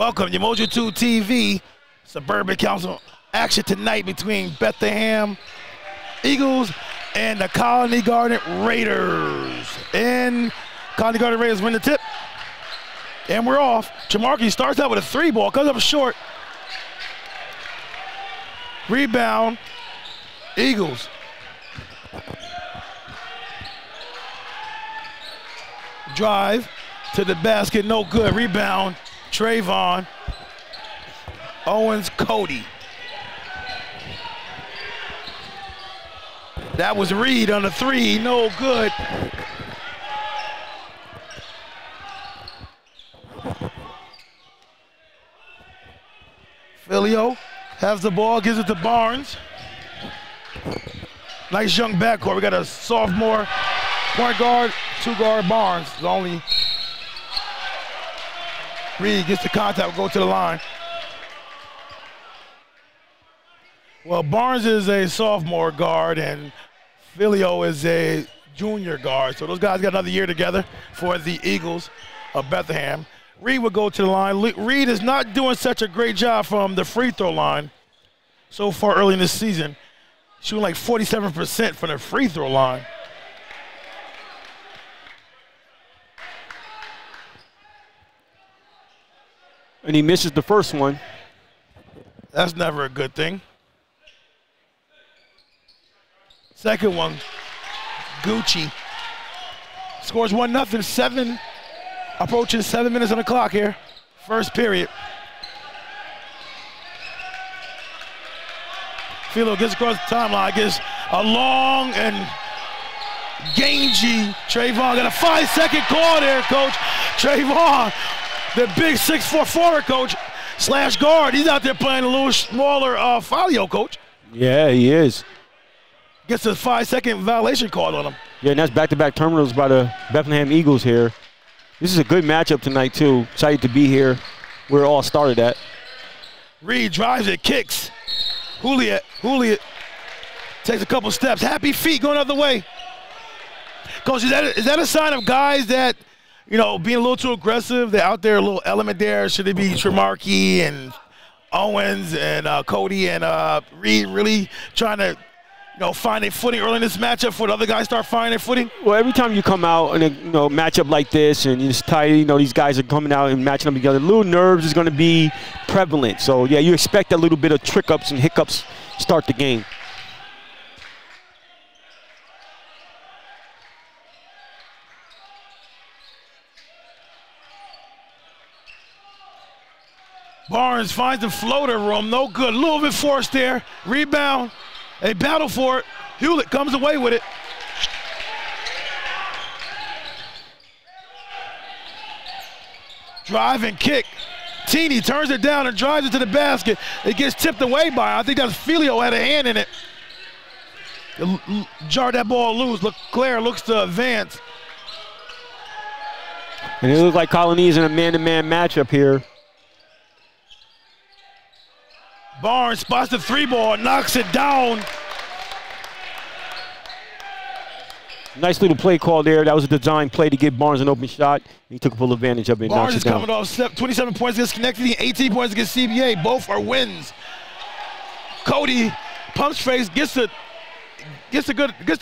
Welcome to U2TV Suburban Council action tonight between Bethlehem Eagles and the Colonie Garnet Raiders. And Colonie Garnet Raiders win the tip. And we're off. Jamarkey starts out with a 3-ball, comes up short. Rebound, Eagles. Drive to the basket, no good. Rebound, Trayvon. Owens, Cody. That was Reed on the 3, no good. Filio has the ball, gives it to Barnes. Nice young backcourt. We got a sophomore point guard, 2-guard Barnes. The only Reed gets the contact, go to the line. Well, Barnes is a sophomore guard and Filio is a junior guard. So those guys got another year together for the Eagles of Bethlehem. Reed will go to the line. Reed is not doing such a great job from the free throw line so far early in this season. Shooting like 47% from the free throw line. And he misses the first one. That's never a good thing. Second one, Gucci. Scores 1-0, approaching 7 minutes on the clock here. First period. Philo gets across the timeline, gets a long and gangy Trayvon. Got a 5-second call there, coach. Trayvon, the big 6'4" forward, coach, slash guard. He's out there playing a little smaller Filio, coach. Yeah, he is. Gets a 5-second violation called on him. Yeah, and that's back-to-back terminals by the Bethlehem Eagles here. This is a good matchup tonight, too. Excited to be here where it all started at. Reed drives it, kicks. Juliet takes a couple steps. Happy feet going the other way. Coach, is that a sign of guys that, you know, being a little too aggressive? They're out there, a little element there. Should it be Tremarkey and Owens and Cody and Reed really trying to, you know, find their footing early in this matchup before the other guys start finding their footing? Well, every time you come out in a matchup like this and it's tight, these guys are coming out and matching up together, little nerves is going to be prevalent. So, yeah, you expect a little bit of trick-ups and hiccups start the game. Barnes finds the floater room, no good. A little bit forced there. Rebound. They battle for it. Hewlett comes away with it. Drive and kick. Teeny turns it down and drives it to the basket. It gets tipped away by, I think that's Filio had a hand in it. Jarred that ball loose. Claire looks to advance. And it looks like Colony's in a man-to-man matchup here. Barnes spots the 3-ball, knocks it down. Nice little play call there. That was a design play to give Barnes an open shot. He took full advantage of it and Barnes knocks it down. Barnes is coming off 27 points against Schenectady, 18 points against CBA. Both are wins. Cody pumps face, gets the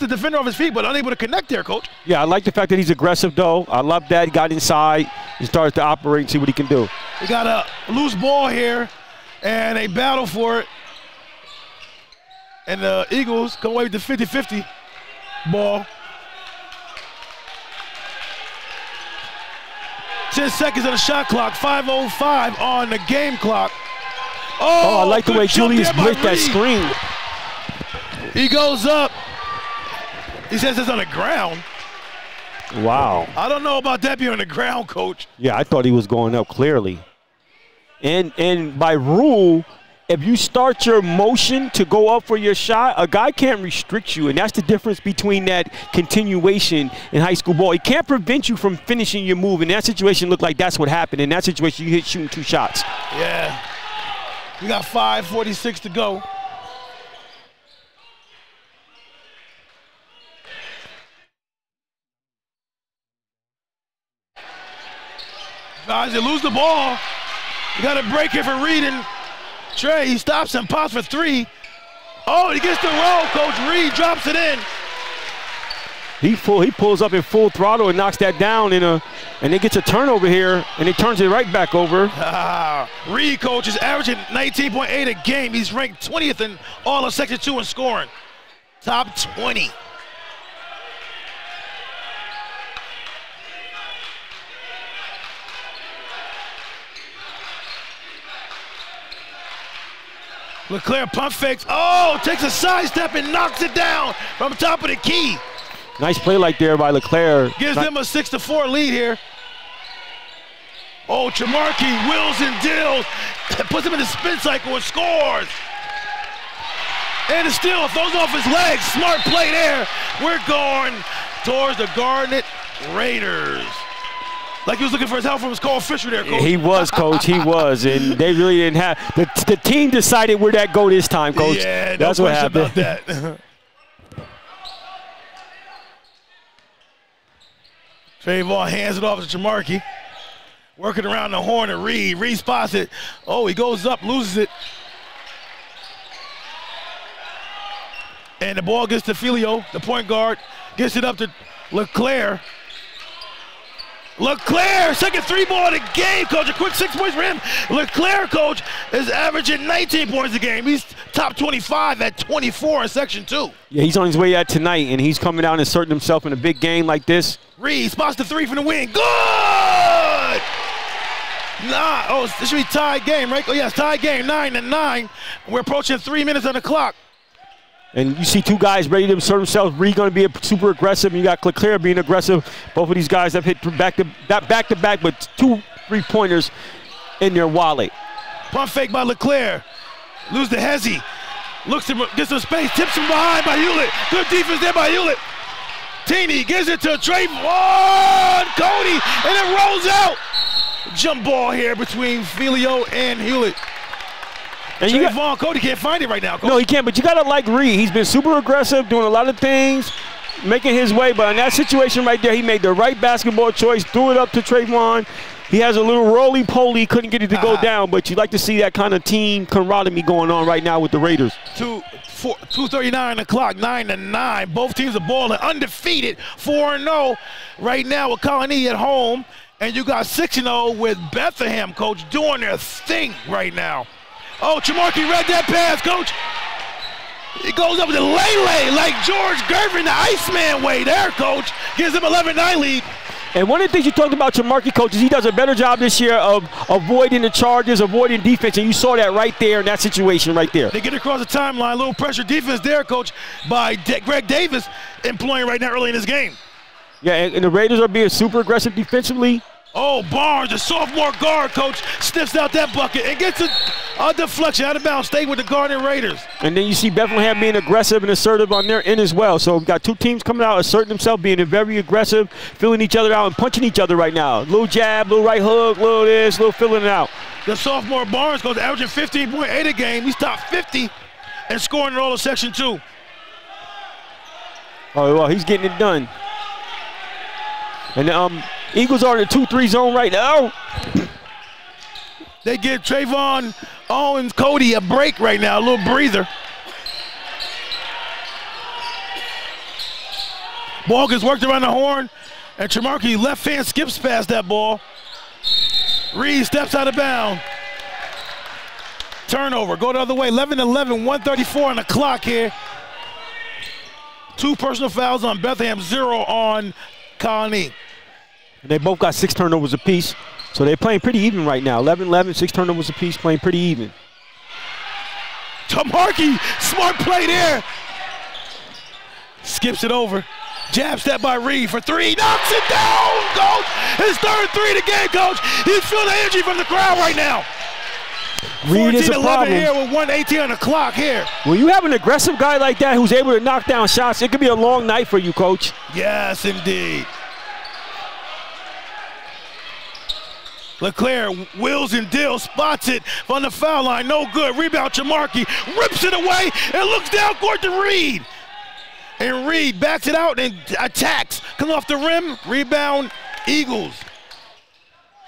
defender off his feet, but unable to connect there, coach. Yeah, I like the fact that he's aggressive, though. I love that. He got inside and started to operate and see what he can do. We got a loose ball here. And they battle for it. And the Eagles come away with the 50-50 ball. 10 seconds on the shot clock, 5:05 on the game clock. Oh, I like the way Julius blitzed that screen. He goes up. He says it's on the ground. Wow. I don't know about that being on the ground, coach. Yeah, I thought he was going up clearly. And by rule, if you start your motion to go up for your shot, a guy can't restrict you, and that's the difference between that continuation in high school ball. He can't prevent you from finishing your move. In that situation, looked like that's what happened. In that situation, you hit shooting 2 shots. Yeah. We got 5:46 to go. Guys, they lose the ball. You got a break here for Reed and Trey. He stops and pops for three. Oh, he gets the roll. Coach Reed drops it in. He pulls up in full throttle and knocks that down and they gets a turnover here, and he turns it right back over. Reed, coach, is averaging 19.8 a game. He's ranked 20th in all of Section 2 in scoring. Top 20. LeClaire pump fakes. Oh, takes a sidestep and knocks it down from top of the key. Nice play like there by LeClaire. Gives them a 6-4 lead here. Oh, Tremarky wheels and deals. Puts him in the spin cycle and scores. And the steal throws off his legs. Smart play there. We're going towards the Garnet Raiders. Like he was looking for his help from his Cole Fisher there, Coach. He was, Coach. He was. And they really didn't have – the team decided where that go this time, Coach. Yeah, that's no what happened. About that. Trayvon hands it off to Tremarky. Working around the horn of Reed. Reed spots it. Oh, he goes up, loses it. And the ball gets to Filio, the point guard. Gets it up to LeClaire. LeClaire, second three ball of the game, Coach. A quick 6 points for him. LeClaire, Coach, is averaging 19 points a game. He's top 25 at 24 in Section 2. Yeah, he's on his way out tonight, and he's coming out and asserting himself in a big game like this. Reed spots the three from the wing. Good! This should be tied game, right? Oh, yes, tied game, 9-9. We're approaching 3 minutes on the clock. And you see two guys ready to assert themselves. Reed going to be super aggressive, and you got LeClaire being aggressive. Both of these guys have hit back to back, but 2 3-pointers in their wallet. Pump fake by LeClaire. Lose to Hezzy. Looks to gets some space, tips from behind by Hewlett. Good defense there by Hewlett. Teeny gives it to Trayvon Cody, and it rolls out. Jump ball here between Filio and Hewlett. And Trayvon Cody can't find it right now, Coach. No, he can't, but you got to like Reed. He's been super aggressive, doing a lot of things, making his way. But in that situation right there, he made the right basketball choice, threw it up to Trayvon. He has a little roly-poly, couldn't get it to go down, but you like to see that kind of team camaraderie going on right now with the Raiders. 2:39 on the clock, 9-9. Both teams are balling undefeated, 4-0 right now with Colonie at home. And you got 6-0 with Bethlehem, Coach, doing their thing right now. Oh, Tremarky read that pass, Coach. He goes up with a lay like George Gervin, the Iceman way there, Coach. Gives him 11-9 lead. And one of the things you talked about Tremarky, Coach, is he does a better job this year of avoiding the charges, avoiding defense, and you saw that right there in that situation right there. They get across the timeline, little pressure defense there, Coach, by Greg Davis employing right now early in this game. Yeah, and the Raiders are being super aggressive defensively. Oh, Barnes, the sophomore guard, Coach, sniffs out that bucket and gets a deflection out of bounds, staying with the Garnet Raiders. And then you see Bethlehem being aggressive and assertive on their end as well. So we've got two teams coming out, asserting themselves, being very aggressive, filling each other out and punching each other right now. Little jab, little right hook, little this, little filling it out. The sophomore Barnes goes averaging 15.8 a game. He's top 50 and scoring in all of Section 2. Oh, well, he's getting it done. And Eagles are in the 2-3 zone right now. They give Trayvon Owens Cody a break right now, a little breather. Ball gets worked around the horn, and Tremarky left hand skips past that ball. Reed steps out of bounds. Turnover, go the other way, 11-11, 1:34 on the clock here. 2 personal fouls on Bethlehem, 0 on Colonie. They both got 6 turnovers apiece, so they're playing pretty even right now. 11-11, 6 turnovers apiece, playing pretty even. Tremarky, smart play there. Skips it over. Jab step by Reed for 3, knocks it down, Coach. His third 3 of the game, Coach. He's feeling the energy from the crowd right now. Reed is a problem. 14-11 here with 1:18 on the clock here. When you have an aggressive guy like that who's able to knock down shots, it could be a long night for you, Coach. Yes, indeed. LeClaire wheels and deals, spots it from the foul line, no good. Rebound, Tremarky rips it away and looks down court to Reed. And Reed backs it out and attacks. Comes off the rim, rebound, Eagles.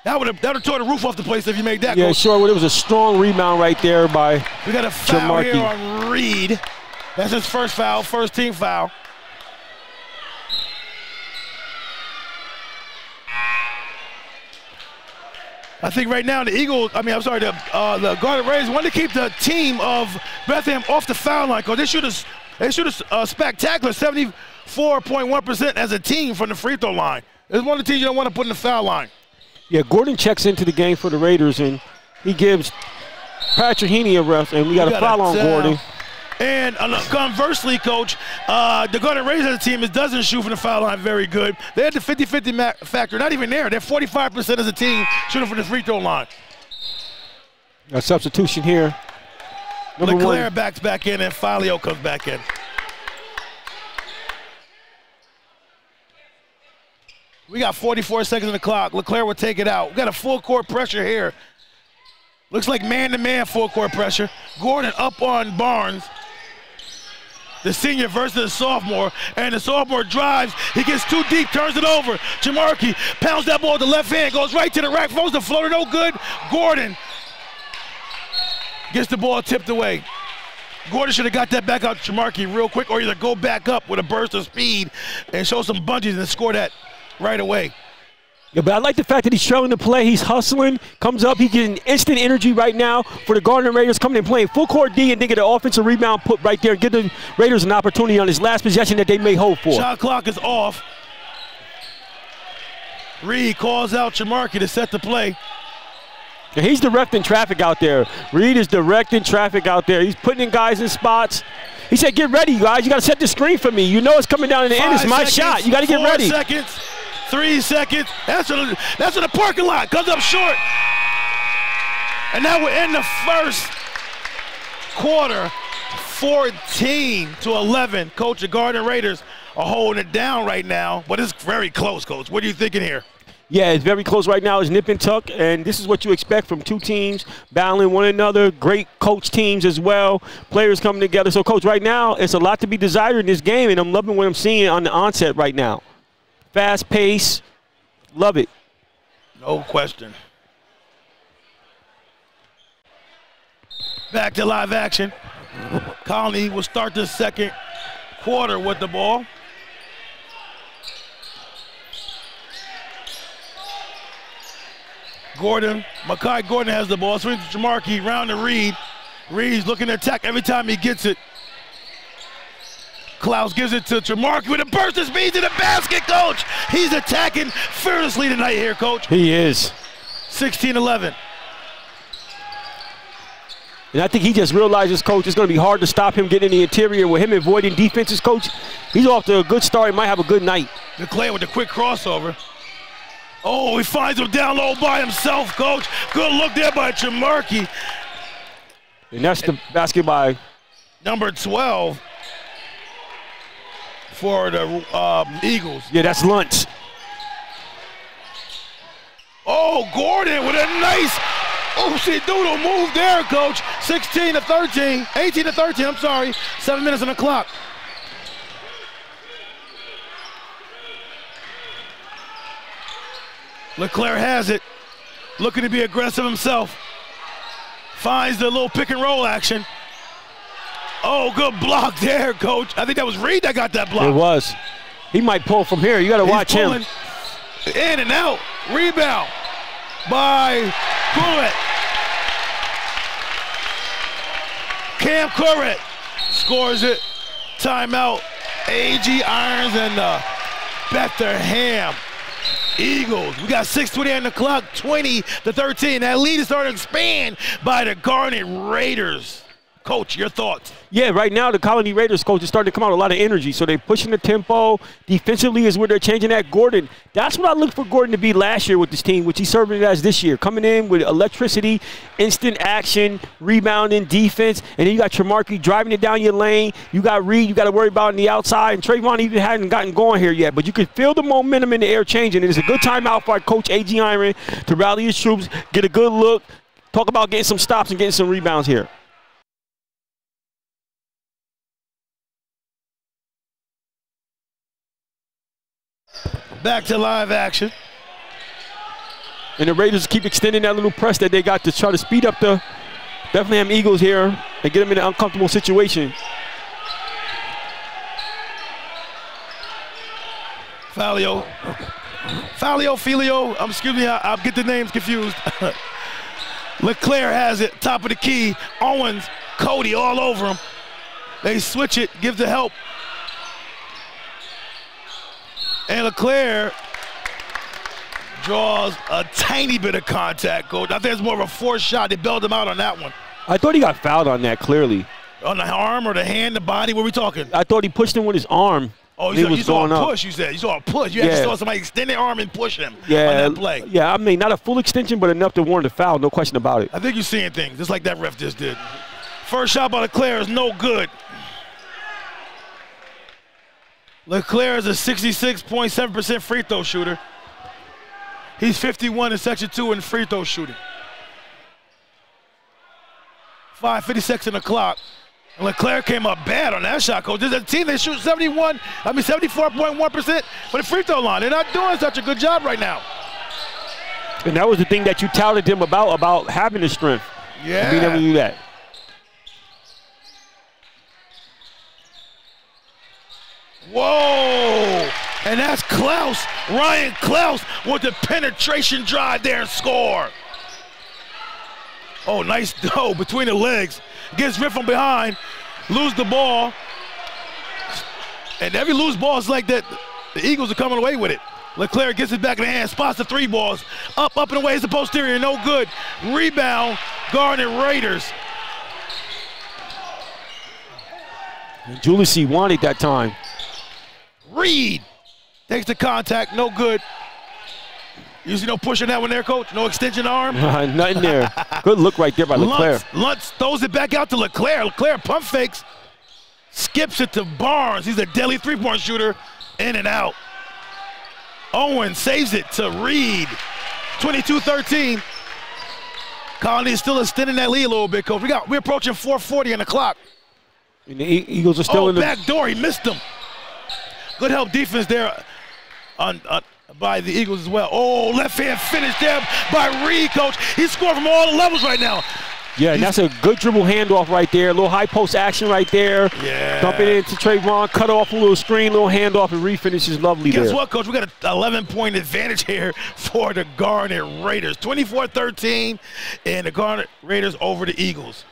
That would have tore the roof off the place if you made that. Yeah, Coach. sure. Well, it was a strong rebound right there by We got a foul Jamarki. here on Reed. That's his first foul, first team foul. I think right now the Garnet Raiders want to keep the team of Bethlehem off the foul line because they shoot a spectacular 74.1% as a team from the free throw line. It's one of the teams you don't want to put in the foul line. Yeah, Gordon checks into the game for the Raiders, and he gives Patrick Heaney a ref, and we got a foul on Gordon. And conversely, Coach, the Garnet Raiders as a team doesn't shoot from the foul line very good. They had the 50-50 factor, not even there. They're 45% as a team shooting from the free throw line. A substitution here. Leclerc backs back in, and Filio comes back in. We got 44 seconds on the clock. Leclerc will take it out. We got a full court pressure here. Looks like man-to-man full court pressure. Gordon up on Barnes, the senior versus the sophomore, and the sophomore drives. He gets too deep, turns it over. Jamarki pounds that ball with the left hand, goes right to the rack, throws the floater, no good. Gordon gets the ball tipped away. Gordon should have got that back out to Jamarki real quick, or either go back up with a burst of speed and show some bungees and score that right away. Yeah, but I like the fact that he's trailing the play. He's hustling, comes up. He's getting instant energy right now for the Garnet Raiders coming in playing full court D and they get an offensive rebound put right there and give the Raiders an opportunity on this last possession that they may hold for. Shot clock is off. Reed calls out Jamarki to set the play. And he's directing traffic out there. Reed is directing traffic out there. He's putting in guys in spots. He said, get ready, you guys. You got to set the screen for me. You know it's coming down in the end. It's my shot. You got to get ready. 4 seconds. 3 seconds. That's in the parking lot. Comes up short. And now we're in the first quarter. 14-11. Coach, the Garnet Raiders are holding it down right now, but it's very close, Coach. What are you thinking here? Yeah, it's very close right now. It's nip and tuck, and this is what you expect from two teams battling one another. Great coach teams as well. Players coming together. So, Coach, right now, it's a lot to be desired in this game, and I'm loving what I'm seeing on the onset right now. Fast pace. Love it. No question. Back to live action. Colonie will start the second quarter with the ball. Makai Gordon has the ball. Swings to Jamarki, round to Reed. Reed's looking to attack every time he gets it. Klaus gives it to Jamarki with a burst of speed to the basket, Coach. He's attacking fearlessly tonight here, Coach. He is. 16-11. And I think he just realizes, Coach, it's going to be hard to stop him getting in the interior with him avoiding defenses, Coach. He's off to a good start. He might have a good night. Leclerc with a quick crossover. Oh, he finds him down low by himself, Coach. Good look there by Jamarki. And that's the basket by number 12 for the Eagles. Yeah, that's Luntz. Oh, Gordon with a nice doodle move there, Coach. 18-13, I'm sorry. 7 minutes on the clock. Leclerc has it, looking to be aggressive himself. Finds the little pick and roll action. Oh, good block there, Coach. I think that was Reed that got that block. It was. He might pull from here. You got to watch him. In and out. Rebound by Couret. Cam Couret scores it. Timeout. A.G. Irons and Bethlehem Eagles. We got 6:20 on the clock, 20-13. That lead is starting to expand by the Garnet Raiders. Coach, your thoughts? Yeah, right now the Colonie Raiders, Coach, is starting to come out with a lot of energy. So they're pushing the tempo. Defensively is where they're changing that. Gordon, that's what I looked for Gordon to be last year with this team, which he's serving it as this year. Coming in with electricity, instant action, rebounding, defense. And then you got Jamarki driving it down your lane. You got Reed you got to worry about on the outside. And Trayvon even hadn't gotten going here yet. But you can feel the momentum in the air changing. It's a good timeout for our coach, A.G. Iron, to rally his troops, get a good look, talk about getting some stops and getting some rebounds here. Back to live action. And the Raiders keep extending that little press that they got to try to speed up the Bethlehem Eagles here and get them in an uncomfortable situation. Filio, excuse me, I'll get the names confused. LeClaire has it, top of the key. Owens, Cody all over him. They switch it, give the help. And LeClaire draws a tiny bit of contact, Coach. I think it's more of a forced shot. They bailed him out on that one. I thought he got fouled on that, clearly. On the arm or the hand, the body, what are we talking? I thought he pushed him with his arm. Oh, you saw a push, you said. You saw a push. You actually saw somebody extend their arm and push him on that play. Yeah, I mean, not a full extension, but enough to warrant a foul, no question about it. I think you're seeing things, just like that ref just did. First shot by LeClaire is no good. LeClaire is a 66.7% free throw shooter. He's 51 in Section 2 in free throw shooting. 5:56 on the clock. And LeClaire came up bad on that shot, Coach. This is a team that shoots 74.1% for the free throw line. They're not doing such a good job right now. And that was the thing that you touted them about having the strength. Yeah. Being able to do that. Whoa! And that's Klaus, Ryan Klaus with the penetration drive there and score. Oh, nice dough between the legs. Gets ripped from behind, lose the ball. And every loose ball is like that. The Eagles are coming away with it. LeClaire gets it back in the hand, spots the three balls. Up and away is the posterior, no good. Rebound, Garnet Raiders. Julius wanted that time. Reed takes the contact, no good. Usually no push on that one there, Coach. No extension arm. Nothing there. Good look right there by LeClaire. Luntz throws it back out to LeClaire. LeClaire pump fakes, skips it to Barnes. He's a deadly three-point shooter, in and out. Owen saves it to Reed. 22-13. Colonie is still extending that lead a little bit, Coach. We're approaching 4:40 on the clock. And the Eagles are still in the back door. He missed them. Good help defense there by the Eagles as well. Oh, left hand finish there by Reed, Coach. He's scoring from all the levels right now. Yeah, and that's a good dribble handoff right there. A little high post action right there. Yeah. Dump it into Trayvon, cut off a little screen, little handoff, and refinish is lovely there. Guess what, Coach? We got an 11-point advantage here for the Garnet Raiders. 24-13, and the Garnet Raiders over the Eagles.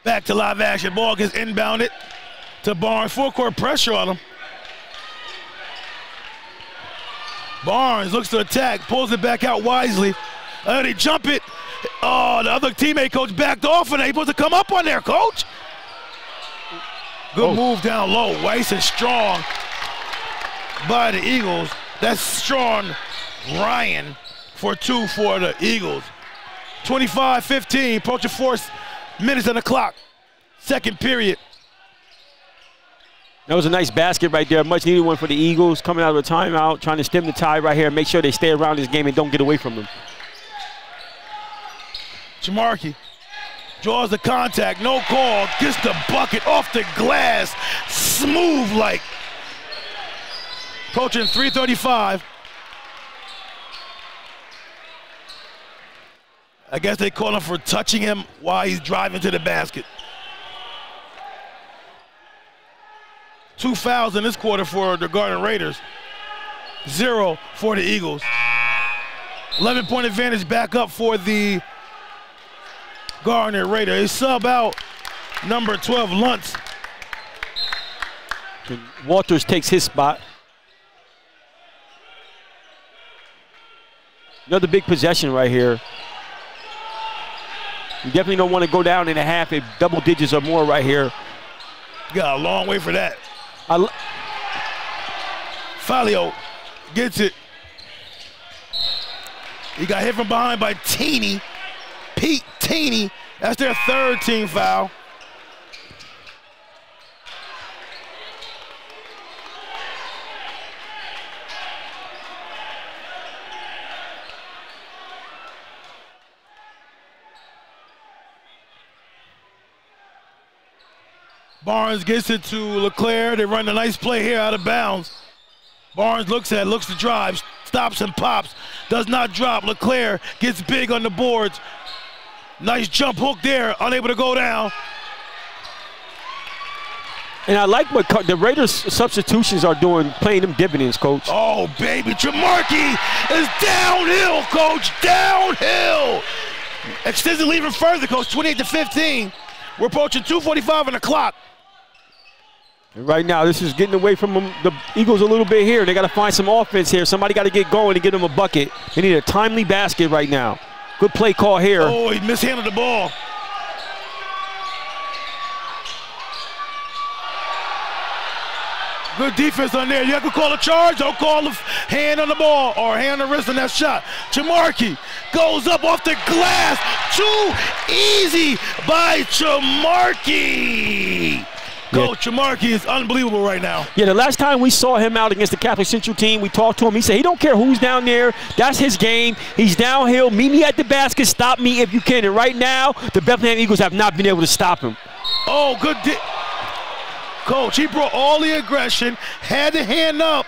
Back to live action. Ball gets inbounded to Barnes. Full court pressure on him. Barnes looks to attack, pulls it back out wisely. They jump it. Oh, the other teammate, Coach, backed off, and he's supposed to come up on there, Coach. Good move down low. Weiss is strong by the Eagles. That's strong. Ryan for two for the Eagles. 25-15, approaching 4 minutes on the clock. Second period. That was a nice basket right there. Much needed one for the Eagles coming out of a timeout, trying to stem the tide right here and make sure they stay around this game and don't get away from them. Jamarkey draws the contact, no call, gets the bucket off the glass, smooth like. Approaching 3:35. I guess they call him for touching him while he's driving to the basket. 2 fouls in this quarter for the Garnet Raiders. 0 for the Eagles. 11-point advantage back up for the Garnet Raiders. They sub out number 12, Luntz. And Walters takes his spot. Another big possession right here. You definitely don't want to go down in a half at double digits or more right here. You got a long way for that. Filio gets it. He got hit from behind by Pete Taney. That's their third team foul. Barnes gets it to LeClaire. They run a nice play here out of bounds. Barnes looks to drive, stops and pops, does not drop. LeClaire gets big on the boards. Nice jump hook there, unable to go down. And I like what the Raiders substitutions are doing, playing them dividends, Coach. Oh, baby, Jamarkey is downhill, Coach, downhill. Extends the lead even further, Coach, 28-15. We're approaching 2:45 on the clock. And right now, this is getting away from the Eagles a little bit here. They got to find some offense here. Somebody got to get going and get them a bucket. They need a timely basket right now. Good play call here. Oh, he mishandled the ball. Good defense on there. You have to call a charge. Don't call a hand on the ball or hand on the wrist on that shot. Jamarkey goes up off the glass. Too easy by Jamarkey. Coach, Jamarkey is unbelievable right now. Yeah, the last time we saw him out against the Catholic Central team, we talked to him. He said he don't care who's down there. That's his game. He's downhill. Meet me at the basket. Stop me if you can. And right now, the Bethlehem Eagles have not been able to stop him. Oh, good. Coach, he brought all the aggression, had the hand up,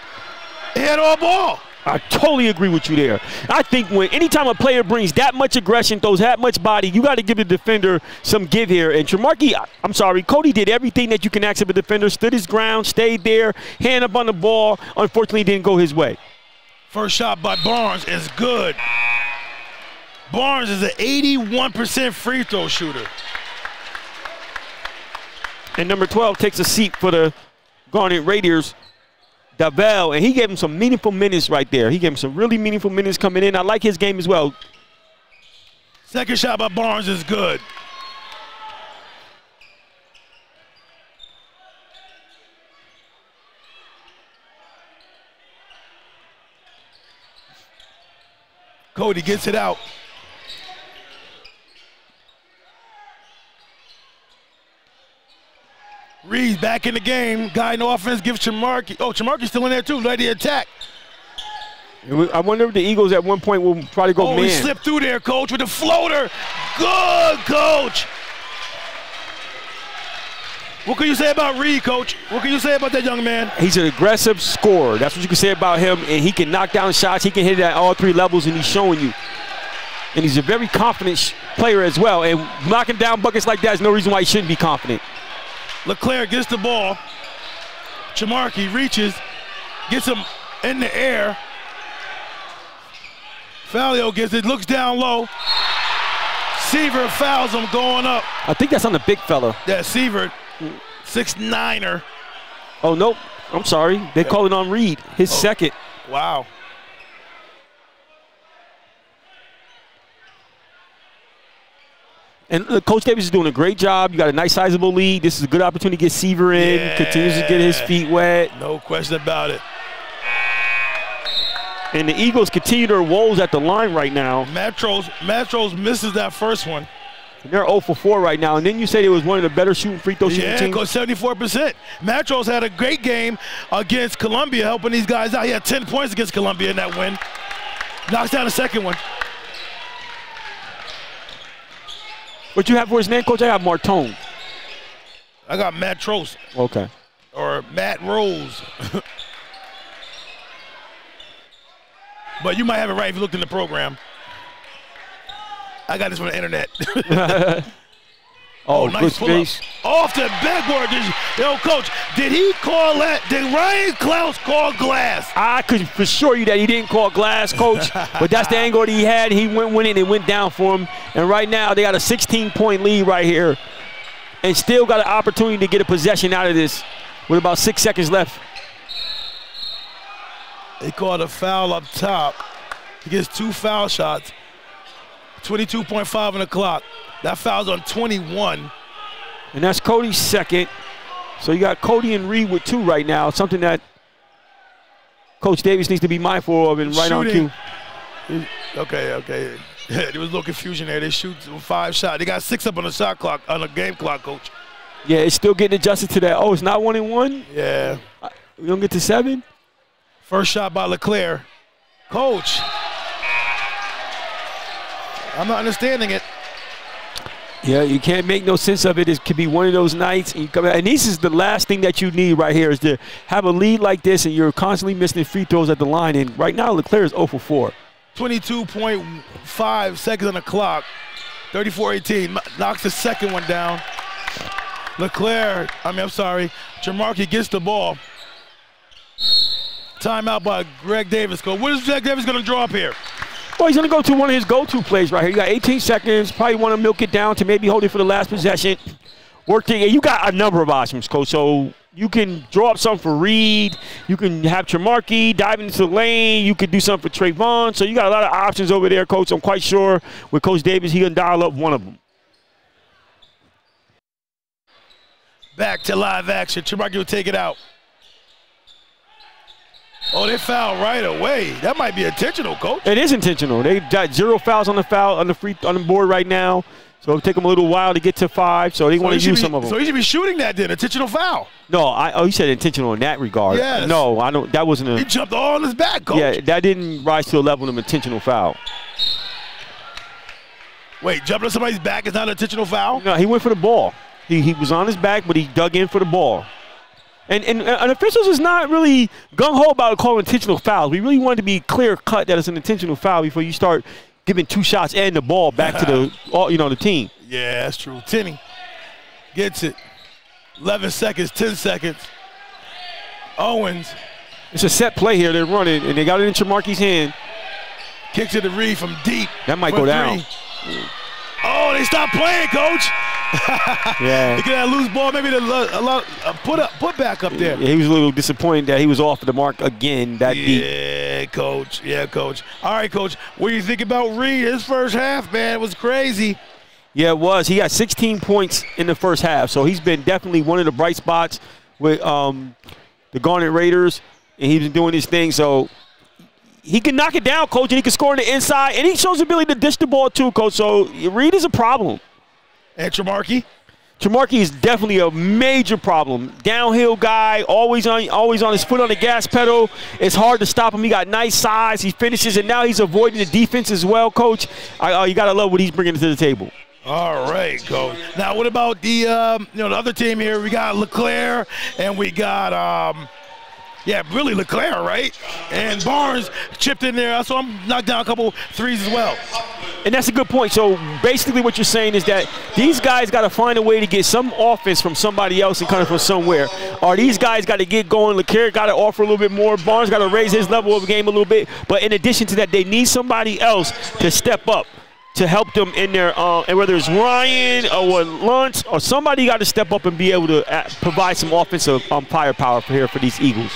had all ball. I totally agree with you there. I think anytime a player brings that much aggression, throws that much body, you got to give the defender some give here. And Jamarkey, I'm sorry, Cody did everything that you can ask of a defender, stood his ground, stayed there, hand up on the ball. Unfortunately, didn't go his way. First shot by Barnes is good. Barnes is an 81% free throw shooter. And number 12 takes a seat for the Garnet Raiders, Davell, and he gave him some meaningful minutes right there. He gave him some really meaningful minutes coming in. I like his game as well. Second shot by Barnes is good. Cody gets it out. Reed back in the game. Guy in the offense gives Jamarkey. Oh, Jamarkey's still in there too. Ready to attack. I wonder if the Eagles at one point will probably go man. Oh, he slipped through there, Coach, with the floater. Good, Coach. What can you say about Reed, Coach? What can you say about that young man? He's an aggressive scorer. That's what you can say about him. And he can knock down shots. He can hit it at all three levels, and he's showing you. And he's a very confident player as well. And knocking down buckets like that is no reason why he shouldn't be confident. LeClaire gets the ball. Jamarkey reaches, gets him in the air. Fallio gets it, looks down low. Seaver fouls him going up. I think that's on the big fella. Yeah, Seaver, 6'9"er. Oh, nope. I'm sorry. They call it on Reed, his second. Wow. And Coach Davis is doing a great job. You got a nice sizable lead. This is a good opportunity to get Seaver in. Yeah. Continues to get his feet wet. No question about it. And the Eagles continue their woes at the line right now. Matros misses that first one. And they're 0 for 4 right now. And then you say it was one of the better shooting free throw shooting teams. Yeah, 74%. Matros had a great game against Columbia, helping these guys out. He had 10 points against Columbia in that win. Knocks down the second one. What you have for his name, Coach? I have Martone. I got Matt Trost. Okay. Or Matt Rose. But you might have it right if you looked in the program. I got this from the internet. Oh, nice good space. Off the backboard. Yo, Coach, did he call that? Did Ryan Klaus call glass? I could assure you that he didn't call glass, Coach. But that's the angle that he had. He went with it and it went down for him. And right now they got a 16-point lead right here. And still got an opportunity to get a possession out of this with about 6 seconds left. They called a foul up top. He gets 2 foul shots. 22.5 on the clock. That foul's on 21. And that's Cody's second. So you got Cody and Reed with 2 right now, something that Coach Davis needs to be mindful of and right on cue. Okay. There was a little confusion there. They shoot 5 shots. They got 6 up on the shot clock, on the game clock, Coach. Yeah, it's still getting adjusted to that. Oh, it's not 1 and 1? Yeah. We don't get to 7? First shot by LeClaire. Coach, I'm not understanding it. Yeah, you can't make no sense of it. It could be one of those nights, and you come out, and this is the last thing that you need right here is to have a lead like this, and you're constantly missing free throws at the line. And right now, Leclerc is 0 for 4. 22.5 seconds on the clock. 34-18. Knocks the second one down. Jamarki gets the ball. Timeout by Greg Davis. What is Greg Davis going to draw up here? Well, he's going to go to one of his go-to plays right here. You got 18 seconds. Probably want to milk it down to maybe hold it for the last possession. You got a number of options, Coach. So you can draw up something for Reed. You can have Jamarki dive into the lane. You could do something for Trayvon. So you got a lot of options over there, Coach. I'm quite sure with Coach Davis, he can dial up one of them. Back to live action. Jamarki will take it out. Oh, they foul right away. That might be intentional, Coach. It is intentional. They got 0 fouls on the board right now. So it'll take them a little while to get to 5. So they want to use some of them. So he should be shooting that then, intentional foul. No, you said intentional in that regard. Yes. No, I don't. That wasn't a. He jumped all on his back, Coach. Yeah, that didn't rise to a level of intentional foul. Wait, jumping on somebody's back is not an intentional foul? No, he went for the ball. He was on his back, but he dug in for the ball. And officials is not really gung-ho about calling intentional fouls. We really wanted to be clear-cut that it's an intentional foul before you start giving 2 shots and the ball back to the team. Yeah, that's true. Tenney gets it. 11 seconds, 10 seconds. Owens. It's a set play here. They're running, and they got it in Jamarki's hand. Kicks it to Reed from deep. That might go down. Oh, they stopped playing, Coach. Yeah. Look at that loose ball. Maybe put back up there. Yeah, he was a little disappointed that he was off the mark again that deep. Yeah, Coach. Yeah, Coach. All right, Coach. What do you think about Reed? His first half, man, was crazy. Yeah, it was. He got 16 points in the first half, so he's been definitely one of the bright spots with the Garnet Raiders, and he's been doing his thing. So he can knock it down, Coach, and he can score on the inside, and he shows the ability to dish the ball too, Coach. So Reed is a problem. And Jamarki? Jamarki is definitely a major problem. Downhill guy, always on his foot on the gas pedal. It's hard to stop him. He got nice size. He finishes, and now he's avoiding the defense as well, Coach. You got to love what he's bringing to the table. All right, Coach. Now, what about the the other team here? We got Leclerc, and we got really Leclerc, right? And Barnes chipped in there. So I'm knocked down a couple threes as well. And that's a good point. So basically what you're saying is that these guys got to find a way to get some offense from somebody else and coming from somewhere. Or these guys got to get going. Leclerc got to offer a little bit more. Barnes got to raise his level of game a little bit. But in addition to that, they need somebody else to step up to help them in their and whether it's Ryan or Luntz or somebody got to step up and be able to provide some offensive firepower for these Eagles.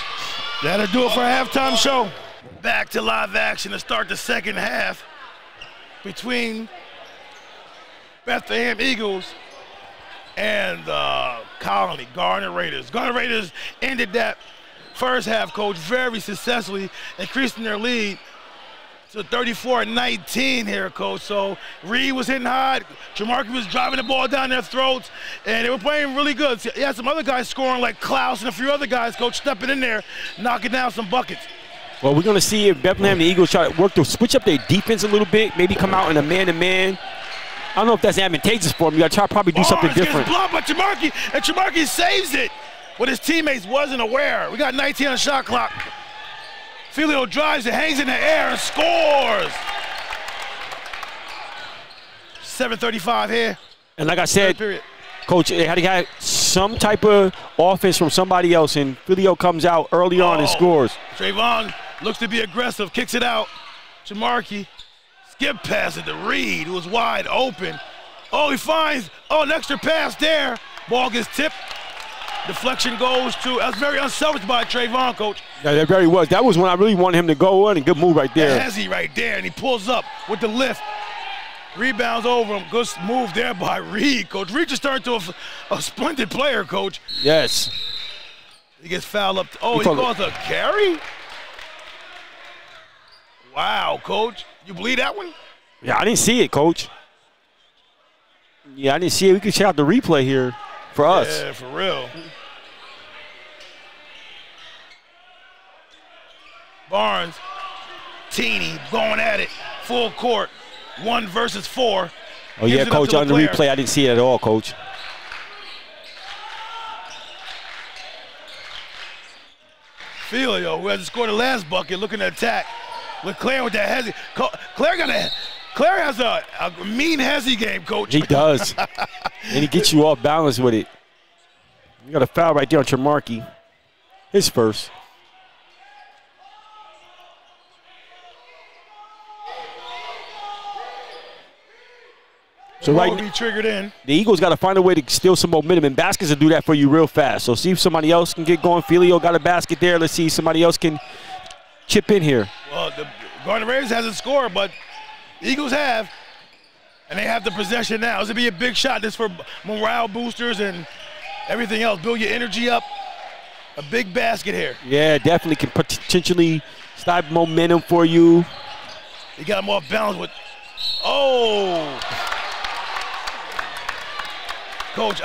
That'll do it for a halftime show. Back to live action to start the second half between Bethlehem Eagles and Colonie, Garnet Raiders. Garnet Raiders ended that first half, Coach, very successfully, increasing their lead to 34-19 here, Coach. So Reed was hitting hard. Jamarki was driving the ball down their throats, and they were playing really good. You had some other guys scoring like Klaus and a few other guys, Coach, stepping in there, knocking down some buckets. Well, we're going to see if Bethlehem and the Eagles try to work to switch up their defense a little bit, maybe come out in a man-to-man. I don't know if that's advantageous for them. You got to try probably do something different. Blocked by Jamarki, and Jamarki saves it, but his teammates wasn't aware. We got 19 on the shot clock. Filio drives it, hangs in the air, and scores. 7:35 here. And like I said, Coach, they had to get some type of offense from somebody else, and Filio comes out early on and scores. Trayvon looks to be aggressive, kicks it out. Jamarki skip pass it to Reed, who was wide open. Oh, he finds, an extra pass there. Ball gets tipped. Deflection goes to, that's very unselfish by Trayvon, Coach. Yeah, that very was. That was when I really wanted him to go in, and good move right there. Hezzy right there, and he pulls up with the lift. Rebounds over him. Good move there by Reed, Coach. Reed just turned to a splendid player, Coach. Yes. He gets fouled up. He calls a carry? Wow, Coach. You believe that one? Yeah, I didn't see it, Coach. Yeah, I didn't see it. We can check out the replay here for us. Yeah, for real. Barnes, Teeny going at it, full court, 1 versus 4. Oh, yeah, Coach, on the replay, I didn't see it at all, Coach. Filio, who hasn't scored the last bucket, looking to attack. LeClaire with that hezzy. Claire has a mean hezzy game, Coach. He does. And he gets you off balance with it. You got a foul right there on Tremarky. His first. So right now, triggered in. The Eagles got to find a way to steal some momentum, and baskets will do that for you real fast. So see if somebody else can get going. Filio got a basket there. Let's see if somebody else can chip in here. Well, the Garnet Raiders hasn't scored, but the Eagles have, and they have the possession now. This will be a big shot. This for morale boosters and everything else. Build your energy up. A big basket here. Yeah, definitely can potentially stop momentum for you. He got him off balance with, oh. Coach,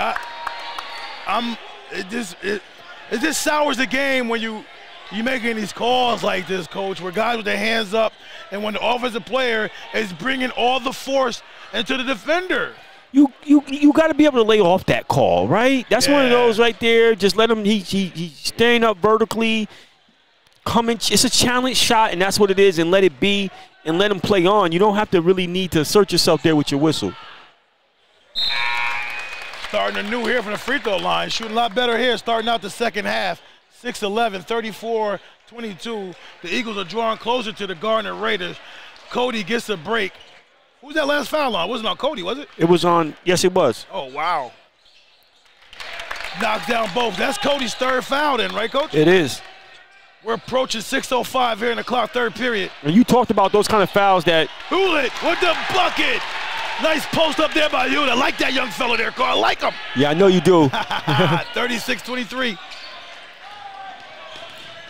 it just sours the game when you making these calls like this, Coach, where guys with their hands up, and when the offensive player is bringing all the force into the defender. You got to be able to lay off that call, right? That's one of those right there. Just let him. He's staying up vertically, coming. It's a challenge shot, and that's what it is. And let it be, and let him play on. You don't have to really need to assert yourself there with your whistle. Starting anew here from the free throw line. Shooting a lot better here, starting out the second half. 6-11, 34-22. The Eagles are drawing closer to the Garnet Raiders. Cody gets a break. Who was that last foul on? It wasn't on Cody, was it? It was on, yes, it was. Oh, wow. Knocks down both. That's Cody's third foul then, right, Coach? It is. We're approaching 6:05 here in the clock, third period. And you talked about those kind of fouls that. Hewlett with the bucket. Nice post up there by Hewlett. I like that young fellow there, Carl. I like him. Yeah, I know you do. 36-23.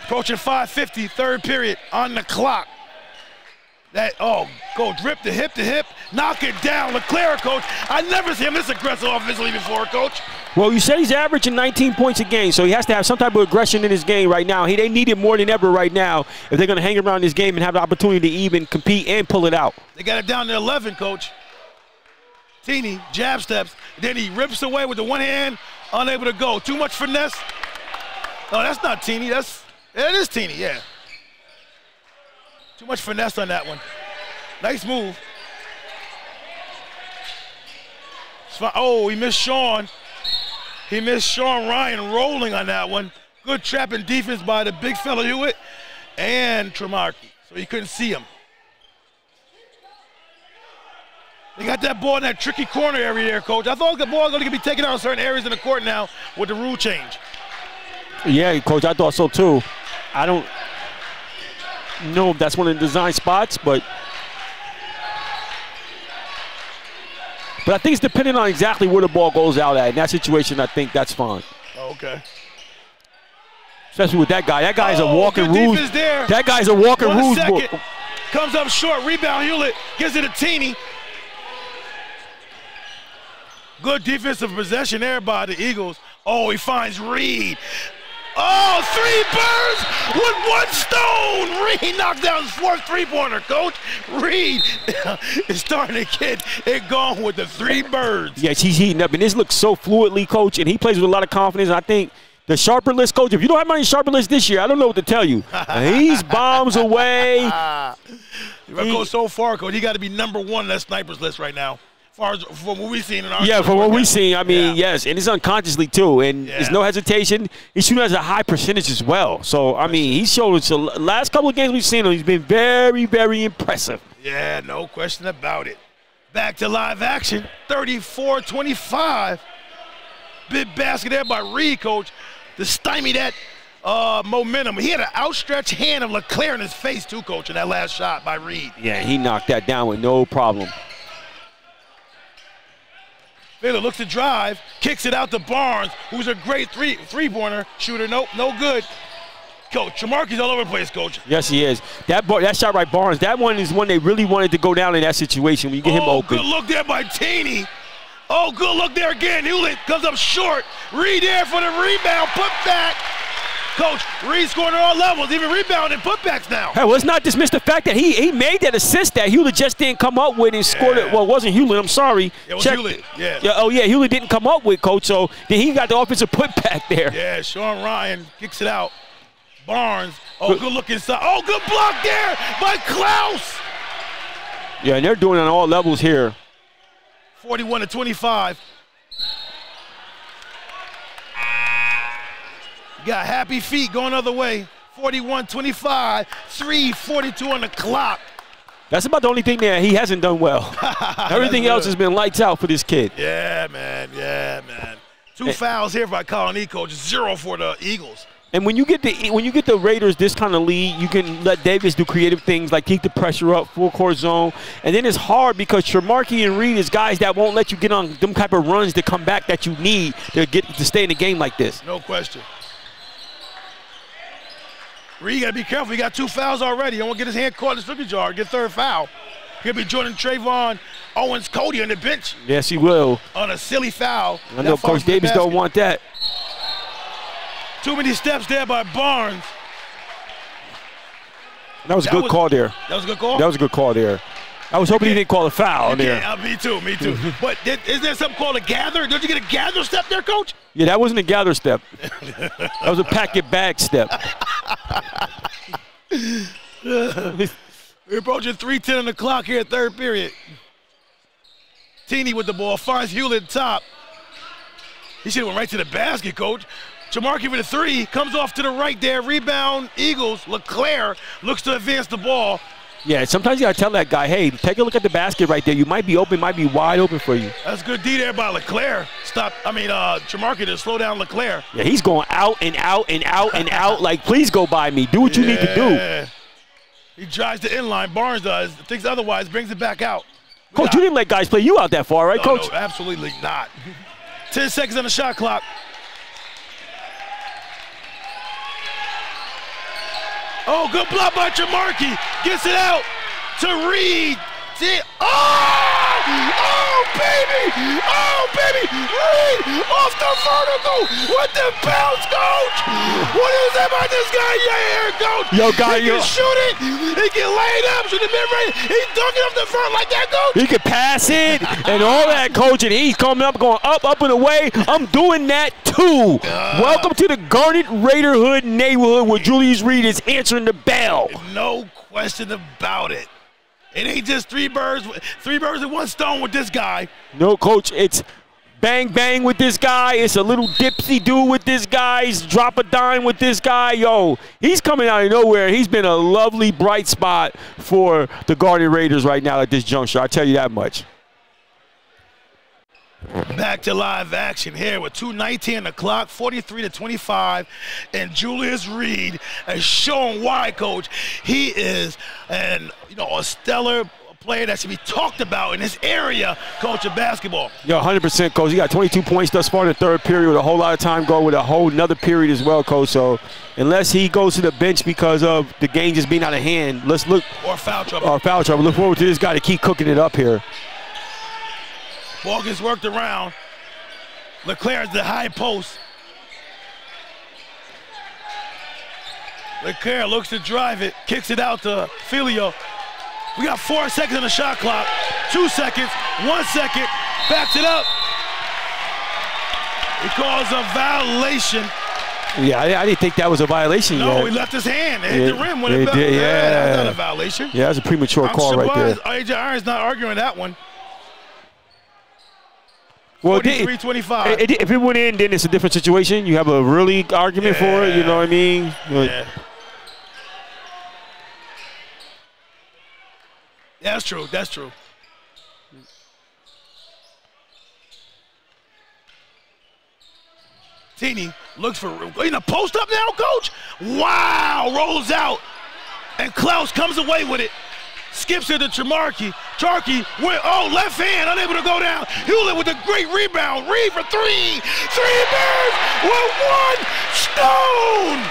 Approaching 5:50, third period on the clock. Coach, rip to hip, knock it down. LeClaire, Coach. I never seen him this aggressive offensively before, Coach. Well, you said he's averaging 19 points a game, so he has to have some type of aggression in his game right now. They need it more than ever right now if they're going to hang around this game and have the opportunity to even compete and pull it out. They got it down to 11, Coach. Teeny, jab steps, then he rips away with the one hand, unable to go. Too much finesse. Oh, that's not Teeny. It is Teeny, yeah. Too much finesse on that one. Nice move. Oh, he missed Sean. He missed Sean Ryan rolling on that one. Good trapping defense by the big fella Hewitt and Tremarky, so he couldn't see him. They got that ball in that tricky corner area there, Coach. I thought the ball was going to be taken out in certain areas in the court now with the rule change. Yeah, Coach, I thought so too. I don't know if that's one of the design spots, but I think it's dependent on exactly where the ball goes out at. In that situation, I think that's fine. Okay. Especially with that guy. That guy's a walking rule. That guy's a walking rules book. Comes up short, rebound Hewlett, gives it to Teeny. Good defensive possession there by the Eagles. Oh, he finds Reed. Oh, 3 birds with 1 stone. Reed knocks down his 4th three-pointer, Coach. Reed is starting to get it going with the 3 birds. Yes, he's heating up, and this looks so fluidly, Coach, and he plays with a lot of confidence. I think the sharper list, Coach, if you don't have any sharper list this year, I don't know what to tell you. He's bombs away. If I go so far, Coach, he got to be #1 on that snipers list right now. As far as from what we've seen in our from what we've seen, I mean, yes, and it's unconsciously too, and there's no hesitation. He's shooting at a high percentage as well. So, I mean, he showed us the last couple of games we've seen him, he's been very, very impressive. Yeah, no question about it. Back to live action, 34-25. Big basket there by Reed, Coach, to stymie that momentum. He had an outstretched hand of LeClaire in his face too, Coach, in that last shot by Reed. Yeah, he knocked that down with no problem. Baylor looks to drive, kicks it out to Barnes, who's a great three-pointer shooter. Nope, no good. Coach, Tremarky's all over the place, Coach. Yes, he is. That shot by Barnes, that one is one they really wanted to go down in that situation when you get him open. Good look there by Teeny. Oh, good look there again. Hewlett comes up short. Reed there for the rebound, put back. Coach, Reed scoring at all levels, even rebounding putbacks now. Hey, let's not dismiss the fact that he made that assist that Hewlett just didn't come up with and scored it. Well, it wasn't Hewlett, I'm sorry. It was Hewlett, yeah. Oh, yeah, Hewlett didn't come up with, Coach, so then he got the offensive putback there. Yeah, Sean Ryan kicks it out. Barnes, good look inside. Oh, good block there by Klaus. Yeah, and they're doing it on all levels here. 41-25. Got happy feet going the other way. 41-25, 3:42 on the clock. That's about the only thing that he hasn't done well. Everything else has been lights out for this kid. Yeah, man. Yeah, man. 2 fouls here by Colonie, Coach. 0 for the Eagles. And when you get the Raiders this kind of lead, you can let Davis do creative things like keep the pressure up, full court zone. And then it's hard because Tremarky and Reed is guys that won't let you get on them type of runs to come back that you need to stay in the game like this. No question. Reed, you got to be careful. He got 2 fouls already. Don't want to get his hand caught in the slippery jar. Get 3rd foul. He'll be joining Trayvon Owens-Cody on the bench. Yes, he will. On a silly foul. I know Coach Davis don't want that. Too many steps there by Barnes. That was a good call there. That was a good call? That was a good call there. I was hoping he didn't call a foul there. Me too. But is there something called a gather? Don't you get a gather step there, Coach? Yeah, that wasn't a gather step. That was a pack it bag step. We're approaching 3:10 on the clock here at 3rd period. Teeny with the ball, finds Hewlett top. He should have went right to the basket, Coach. Tremarky for the 3, comes off to the right there. Rebound, Eagles. LeClaire looks to advance the ball. Yeah, sometimes you got to tell that guy, hey, take a look at the basket right there. You might be open, might be wide open for you. That's good D there by LeClaire. Tremarky to slow down LeClaire. Yeah, he's going out and out and out and out. Like, please go by me. Do what you need to do. He drives the inline. Barnes does. Thinks otherwise, brings it back out. Coach, you didn't let guys play you out that far, right, Coach? No, absolutely not. 10 seconds on the shot clock. Oh, good block by Tremarky. Gets it out to Reed. Oh, baby. Reed off the vertical with the bounce, Coach. What is that about this guy? Coach. He can shoot it. He can lay it up. Shoot the mid-range. He's dunking off the front like that, Coach. He can pass it and all that, Coach. And he's coming up, going up and away. I'm doing that too. Welcome to the Garnet Raiderhood neighborhood where Julius Reed is answering the bell. No question about it. It ain't just three birds with one stone with this guy. No, Coach, it's bang, bang with this guy. It's a little dipsy-do with this guy. He's drop a dime with this guy. Yo, he's coming out of nowhere. He's been a lovely, bright spot for the Garnet Raiders right now at this juncture. I'll tell you that much. Back to live action here with 2:19 on the clock, 43-25, and Julius Reed has shown why, Coach. He is a stellar player that should be talked about in this area, Coach, of basketball. Yo, 100%, Coach. He got 22 points thus far in the 3rd period with a whole lot of time going with a whole another period as well, Coach. So unless he goes to the bench because of the game just being out of hand, let's look. Or foul trouble. Look forward to this guy to keep cooking it up here. Ball gets worked around. LeClaire is the high post. LeClaire looks to drive it, kicks it out to Filio. We got 4 seconds on the shot clock. 2 seconds, 1 second, backs it up. He calls a violation. Yeah, I didn't think that was a violation yet. No, he left his hand. It hit the rim when it fell. Yeah, that's not a violation. Yeah, that's a premature call right there. A.J. Iron's not arguing that one. Well, 43-25. If it went in, then it's a different situation. You have a really argument for it, you know what I mean? Yeah. That's true. That's true. Teeny looks for in a post up now, Coach. Wow, rolls out, and Klaus comes away with it. Skips it to Tremarky. Charkey with left hand, unable to go down. Hewlett with a great rebound. Reed for 3. 3 birds with 1 stone.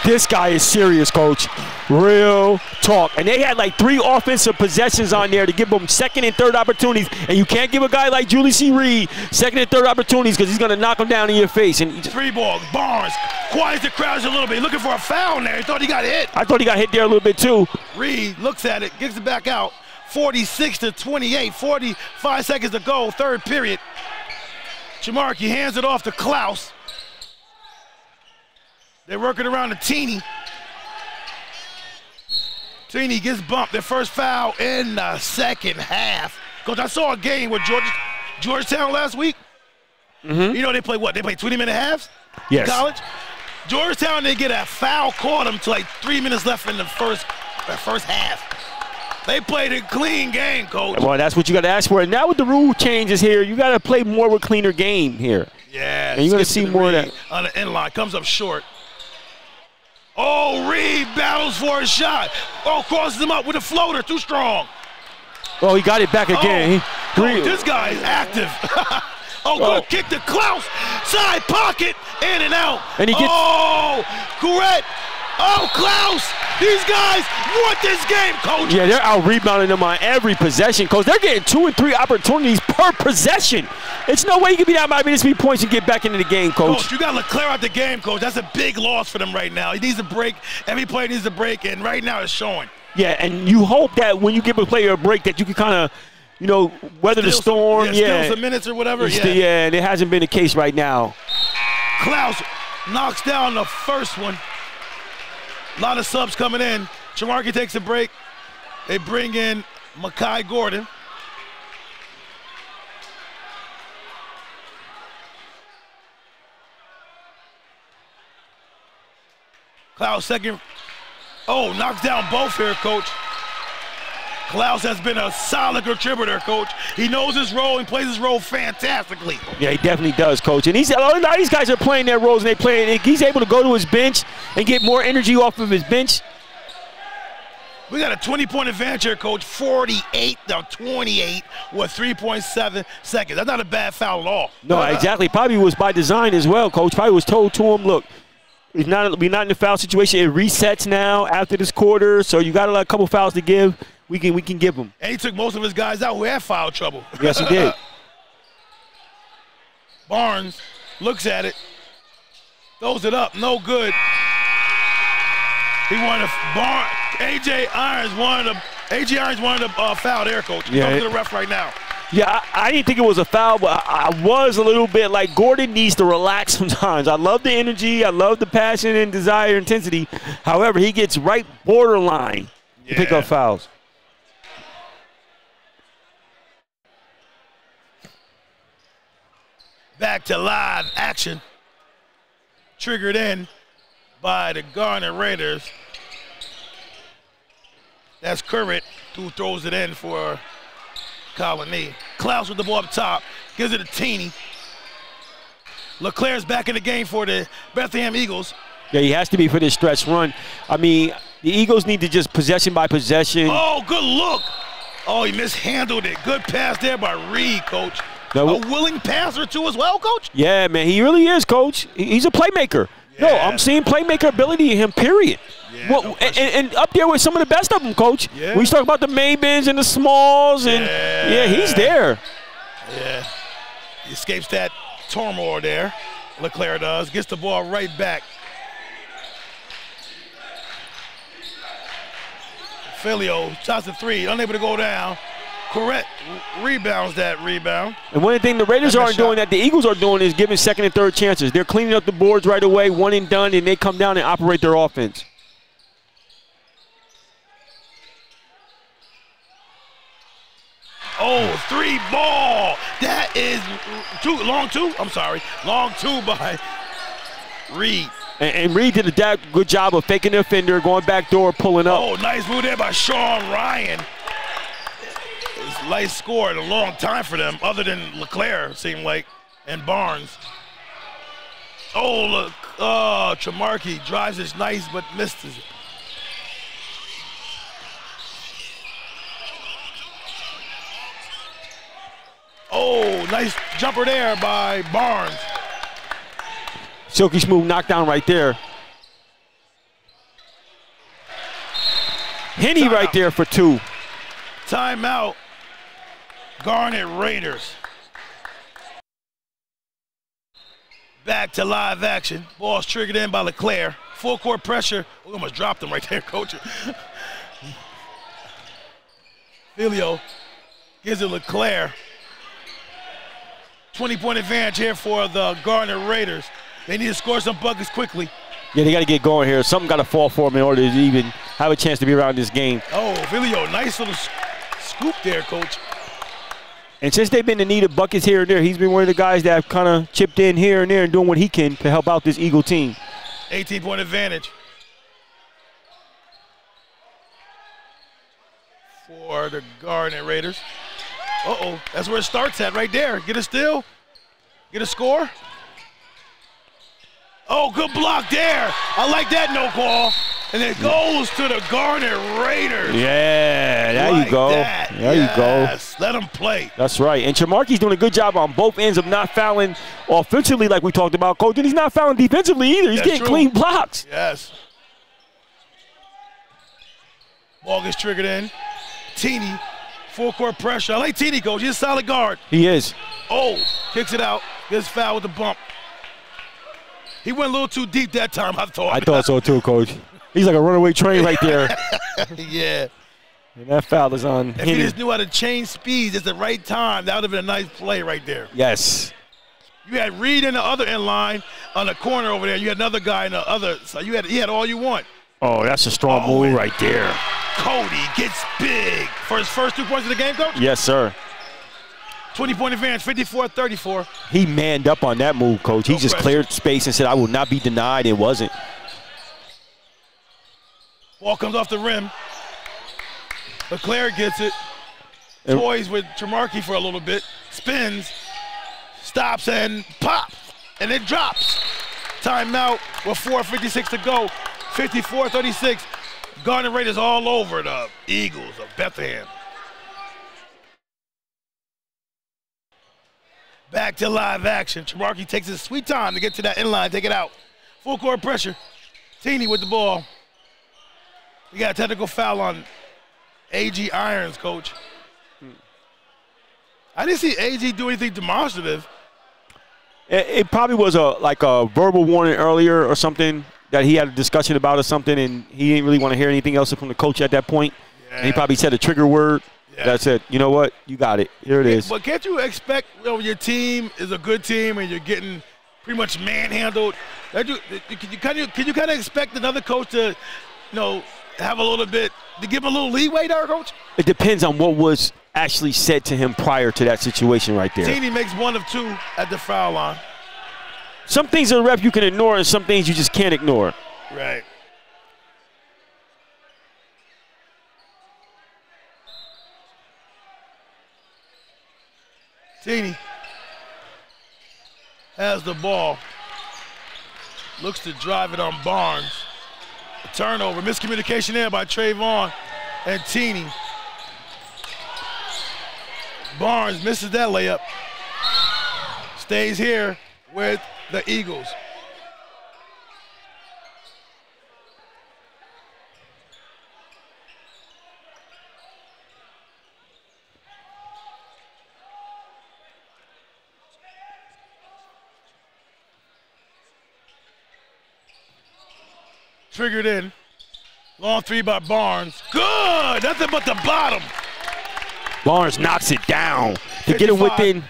This guy is serious, coach. Real talk. And they had like 3 offensive possessions on there to give them second and third opportunities. And you can't give a guy like Julius C. Reed second and third opportunities because he's going to knock them down in your face. And 3 ball. Barnes quiets the crowd a little bit. Looking for a foul there. He thought he got hit. I thought he got hit there a little bit too. Reed looks at it, gets it back out. 46-28. 45 seconds to go. Third period. Chamarky hands it off to Klaus. They're working around to Teeny. Teeny gets bumped. Their first foul in the second half. Coach, I saw a game with Georgetown last week. Mm-hmm. You know, they play what? They play 20-minute halves? Yes. In college? Georgetown didn't get a foul caught them till like 3 minutes left in the first half. They played a clean game, Coach. Well, that's what you got to ask for. And now with the rule changes here, you got to play more with cleaner game here. Yeah. And you're going to see more of that. On the end line, comes up short. Oh, Reed battles for a shot. Oh, crosses him up with a floater, too strong. Oh, he got it back again. This guy is active. Good kick to Klaus. Side pocket, in and out. And he gets. Correct. Oh, Klaus. These guys want this game, Coach. Yeah, they're out rebounding them on every possession, Coach. They're getting 2 and 3 opportunities per possession. It's no way you can be down by minus 3 points and get back into the game, Coach. You got Leclerc out the game, Coach. That's a big loss for them right now. He needs a break. Every player needs a break, and right now it's showing. Yeah, and you hope that when you give a player a break that you can kind of, weather the storm. Steal some minutes or whatever. Yeah, and it hasn't been the case right now. Klaus knocks down the first one. A lot of subs coming in. Chamarky takes a break. They bring in Makai Gordon. Klaus second. Oh, knocks down both here, Coach. Klaus has been a solid contributor, Coach. He knows his role and plays his role fantastically. Yeah, he definitely does, Coach. And a lot of these guys are playing their roles, and he's able to go to his bench and get more energy off of his bench. We got a 20-point advantage here, Coach. 48-28 with 3.7 seconds. That's not a bad foul at all. No, exactly. Probably was by design as well, Coach. Probably was told to him, look, we're not in the foul situation. It resets now after this quarter, so you got a couple fouls to give. We can give him. And he took most of his guys out who had foul trouble. Yes, he did. Barnes looks at it, throws it up, no good. He wanted A.J. Irons wanted a foul there, Coach. He's up to the ref right now. Yeah, I didn't think it was a foul, but I was a little bit like Gordon needs to relax sometimes. I love the energy. I love the passion and desire, intensity. However, he gets right borderline to pick up fouls. Back to live action. Triggered in by the Garnet Raiders. That's Current who throws it in for Colonie. Klaus with the ball up top. Gives it to Teeny. Leclerc's back in the game for the Bethlehem Eagles. Yeah, he has to be for this stretch run. I mean, the Eagles need to just possession by possession. Oh, good look. Oh, he mishandled it. Good pass there by Reed, Coach. A willing passer, too, as well, Coach? Yeah, man, he really is, Coach. He's a playmaker. Yeah. No, I'm seeing playmaker ability in him, period. Yeah, well, and up there with some of the best of them, Coach. Yeah. We talk about the Mabins and the Smalls, and he's there. Yeah. He escapes that turmoil there. Leclerc does. Gets the ball right back. Filio shots a three, unable to go down. Correct. Rebounds that rebound. And one of the things the Raiders aren't doing that the Eagles are doing is giving second and third chances. They're cleaning up the boards right away, one and done, and they come down and operate their offense. Oh, 3 ball. That is long two. I'm sorry. Long two by Reed. And Reed did a good job of faking the offender, going back door, pulling up. Oh, nice move there by Sean Ryan. It's light score in a long time for them, other than Leclerc, seemed like, and Barnes. Oh, look. Oh, Chamarky drives it nice, but misses it. Oh, nice jumper there by Barnes. Silky smooth knockdown right there. Henny right there for 2. Timeout. Garnet Raiders. Back to live action. Ball's triggered in by LeClaire. Full court pressure. We almost dropped him right there, coach. Filio gives it LeClaire. 20-point advantage here for the Garnet Raiders. They need to score some buckets quickly. Yeah, they got to get going here. Something got to fall for them in order to even have a chance to be around this game. Oh, Filio, nice little scoop there, coach. And since they've been in need of buckets here and there, he's been one of the guys that have kind of chipped in here and there and doing what he can to help out this Eagle team. 18-point advantage for the Garnet Raiders. Uh-oh, that's where it starts at right there. Get a steal, get a score. Oh, good block there. I like that no call. And it goes to the Garnet Raiders. Yeah, there like you go. That. There you go. Let them play. That's right. And Tremarky's doing a good job on both ends of not fouling offensively like we talked about, Coach. And he's not fouling defensively either. He's getting clean blocks. Yes. Ball gets triggered in. Teeny, full court pressure. I like Teeny, Coach. He's a solid guard. He is. Oh, kicks it out. Gets fouled with the bump. He went a little too deep that time, I thought. I thought so too, Coach. He's like a runaway train right there. Yeah. And that foul is on If he just knew how to change speeds at the right time, that would have been a nice play right there. Yes. You had Reed in the other end line on the corner over there. You had another guy in the other. So he had all you want. Oh, that's a strong move right there. Cody gets big for his first 2 points of the game, Coach? Yes, sir. 20-point advantage, 54-34. He manned up on that move, Coach. He just cleared space and said, I will not be denied. It wasn't. Ball comes off the rim. LeClaire gets it. Toys with Tremarky for a little bit. Spins. Stops and pops. And it drops. Timeout with 4:56 to go. 54-36. Garnet Raiders all over the Eagles of Bethlehem. Back to live action. Tremarky takes his sweet time to get to that inline, take it out. Full court pressure. Teeny with the ball. We got a technical foul on A.G. Irons, Coach. I didn't see A.G. do anything demonstrative. It probably was like a verbal warning earlier or something that he had a discussion about or something, and he didn't really want to hear anything else from the coach at that point. Yeah. And he probably said a trigger word. Yeah. That said, you know what? You got it. Here it is. But can't you expect, your team is a good team and you're getting pretty much manhandled? Can you kind of expect another coach to, have a little bit, to give him a little leeway there, Coach? It depends on what was actually said to him prior to that situation right there. Teeny makes 1 of 2 at the foul line. Some things in the rep you can ignore and some things you just can't ignore. Right. Teeny has the ball. Looks to drive it on Barnes. Turnover, miscommunication there by Trayvon and Teeny. Barnes misses that layup. Stays here with the Eagles. Triggered in. Long 3 by Barnes. Good! Nothing but the bottom. Barnes knocks it down to get him within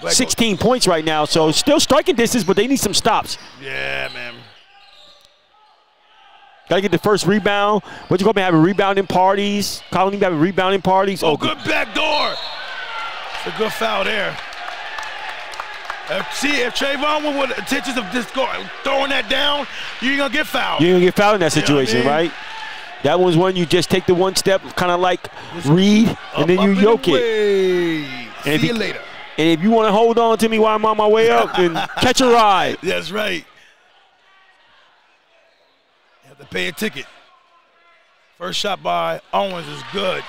16 points right now. So still striking distance, but they need some stops. Yeah, man. Got to get the first rebound. What you going to be having rebounding parties? Colonie having rebounding parties. Oh, good back door. It's a good foul there. If Trayvon with intentions of just throwing that down, you ain't gonna get fouled. You ain't gonna get fouled in that situation, right? That was when you just take the one step, kind of like Reed, and then you yoke it. See you later. And if you want to hold on to me while I'm on my way up, then catch a ride. That's right. You have to pay a ticket. First shot by Owens is good.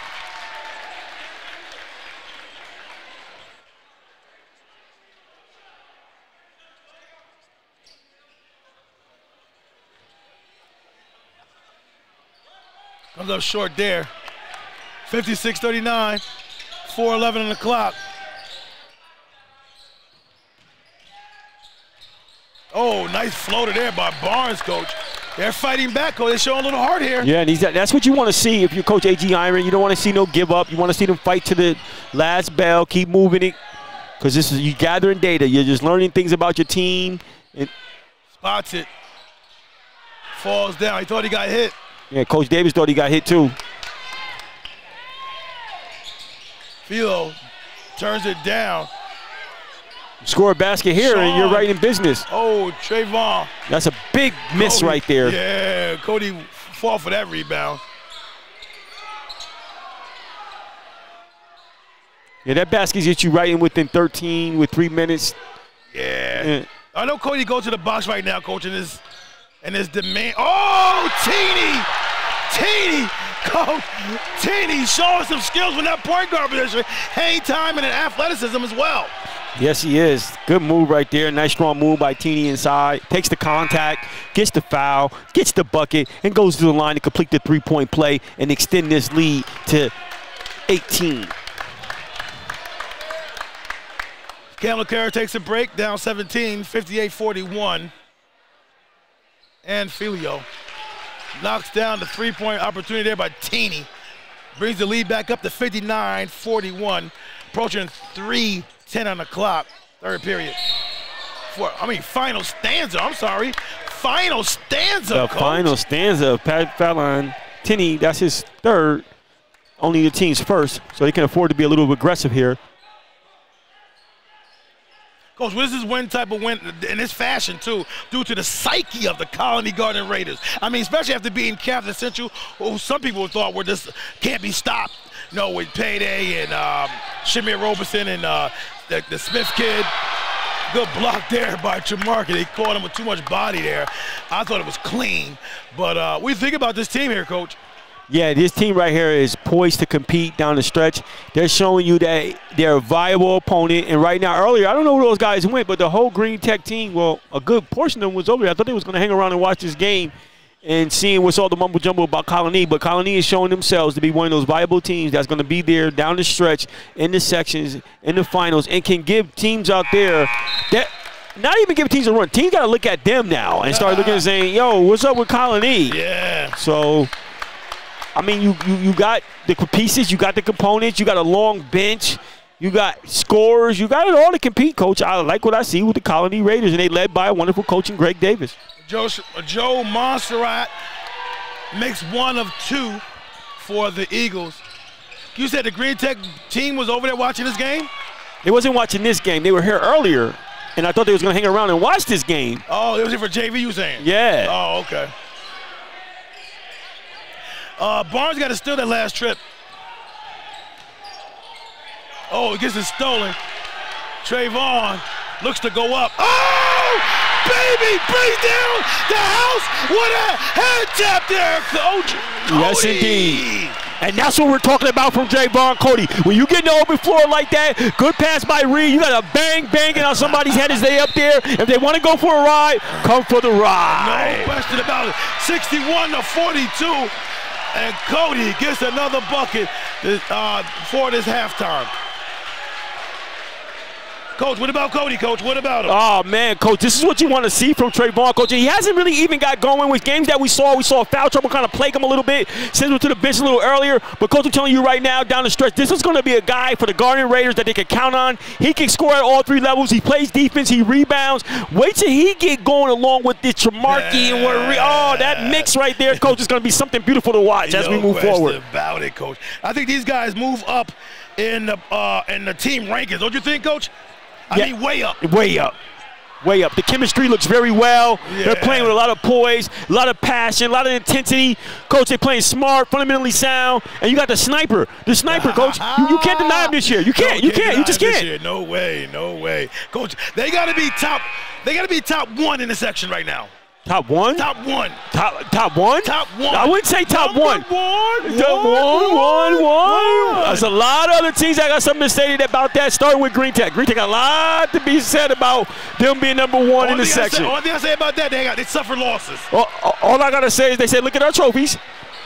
Comes up short there. 56-39. 4:11 on the clock. Oh, nice floater there by Barnes, coach. They're fighting back, coach. They're showing a little heart here. Yeah, and that's what you want to see if you're Coach A.G. Iron. You don't want to see no give up. You want to see them fight to the last bell, keep moving it. Because this is you gathering data. You're just learning things about your team. And spots it. Falls down. He thought he got hit. Yeah, Coach Davis thought he got hit too. Philo turns it down. Score a basket here, and you're right in business. Oh, Trayvon. That's a big miss right there. Yeah, Cody fought for that rebound. Yeah, that basket gets you right in within 13 with 3 minutes. Yeah. I know Cody goes to the box right now, coach, and his demand. Oh, Teeny, coach. Teeny showing some skills with that point guard position. Hang time and an athleticism as well. Yes, he is. Good move right there. Nice strong move by Teeny inside. Takes the contact, gets the foul, gets the bucket, and goes to the line to complete the three-point play and extend this lead to 18. Cam LeClaire takes a break, down 17, 58-41. And Filio knocks down the three-point opportunity there by Teeny. Brings the lead back up to 59-41. Approaching 3:10 on the clock, third period. Final stanza, I'm sorry. Final stanza, The coach. final stanza of Pat Fallon. Teeny, that's his third. Only the team's first, so they can afford to be a little aggressive here. Coach, what is this win type of win in this fashion, too, due to the psyche of the Colonie Garnet Raiders? I mean, especially after being Captain Central, who some people thought were just can't be stopped. You know, with Payday and Shamir Roberson and the Smith kid. Good block there by Tramark. They caught him with too much body there. I thought it was clean. But what do you think about this team here, Coach? Yeah, this team right here is poised to compete down the stretch. They're showing you that they're a viable opponent. And right now, earlier, I don't know where those guys went, but the whole Green Tech team, well, a good portion of them was over there. I thought they was going to hang around and watch this game and seeing what's all the mumble-jumble about Colonie. But Colonie is showing themselves to be one of those viable teams that's going to be there down the stretch, in the sections, in the finals, and can give teams out there that – not even give teams a run. Teams got to look at them now and start looking and saying, yo, what's up with Colonie? Yeah. So – I mean, you got the pieces, you got the components, you got a long bench, you got scores, you got it all to compete, Coach. I like what I see with the Colonie Raiders, and they led by a wonderful coach in Greg Davis. Joe Montserrat makes 1 of 2 for the Eagles. You said the Green Tech team was over there watching this game? They wasn't watching this game. They were here earlier, and I thought they was going to hang around and watch this game. Oh, they was here for JV, you saying? Yeah. Oh, okay. Barnes got to steal that last trip. Oh, it gets it stolen. Trayvon looks to go up. Oh, baby, brings down the house. What a head tap there, Coach. Yes, Cody. indeed. And that's what we're talking about from Trayvon Cody. When you get in the open floor like that, good pass by Reed, you got to bang it on somebody's head as they up there. If they want to go for a ride, come for the ride. No question about it. 61-42. And Cody gets another bucket for this halftime. Coach, what about Cody, Coach? What about him? Oh, man, Coach, this is what you want to see from Trayvon, Coach. And he hasn't really even got going with games that we saw. We saw foul trouble kind of plague him a little bit. Sent him to the bench a little earlier. But, Coach, I'm telling you right now, down the stretch, this is going to be a guy for the Garnet Raiders that they can count on. He can score at all 3 levels. He plays defense. He rebounds. Wait till he get going along with this Tramarky and that mix right there, Coach, is going to be something beautiful to watch as we move forward. No question about it, Coach. I think these guys move up in the team rankings. Don't you think, Coach? I mean, way up. Way up. Way up. The chemistry looks very well. Yeah. They're playing with a lot of poise, a lot of passion, a lot of intensity. Coach, they're playing smart, fundamentally sound. And you got the sniper. The sniper, Coach. You can't deny him this year. You can't. You just can't. No way. No way. Coach, they got to be top. They got to be top 1 in the section right now. Top 1? Top 1. Top 1? Top 1. I wouldn't say top 1. One. There's a lot of other teams that got something to say about that, starting with Green Tech. Green Tech got a lot to be said about them being number 1 in the section. All thing I say about that, they suffer losses. All I got to say is they said, look at our trophies.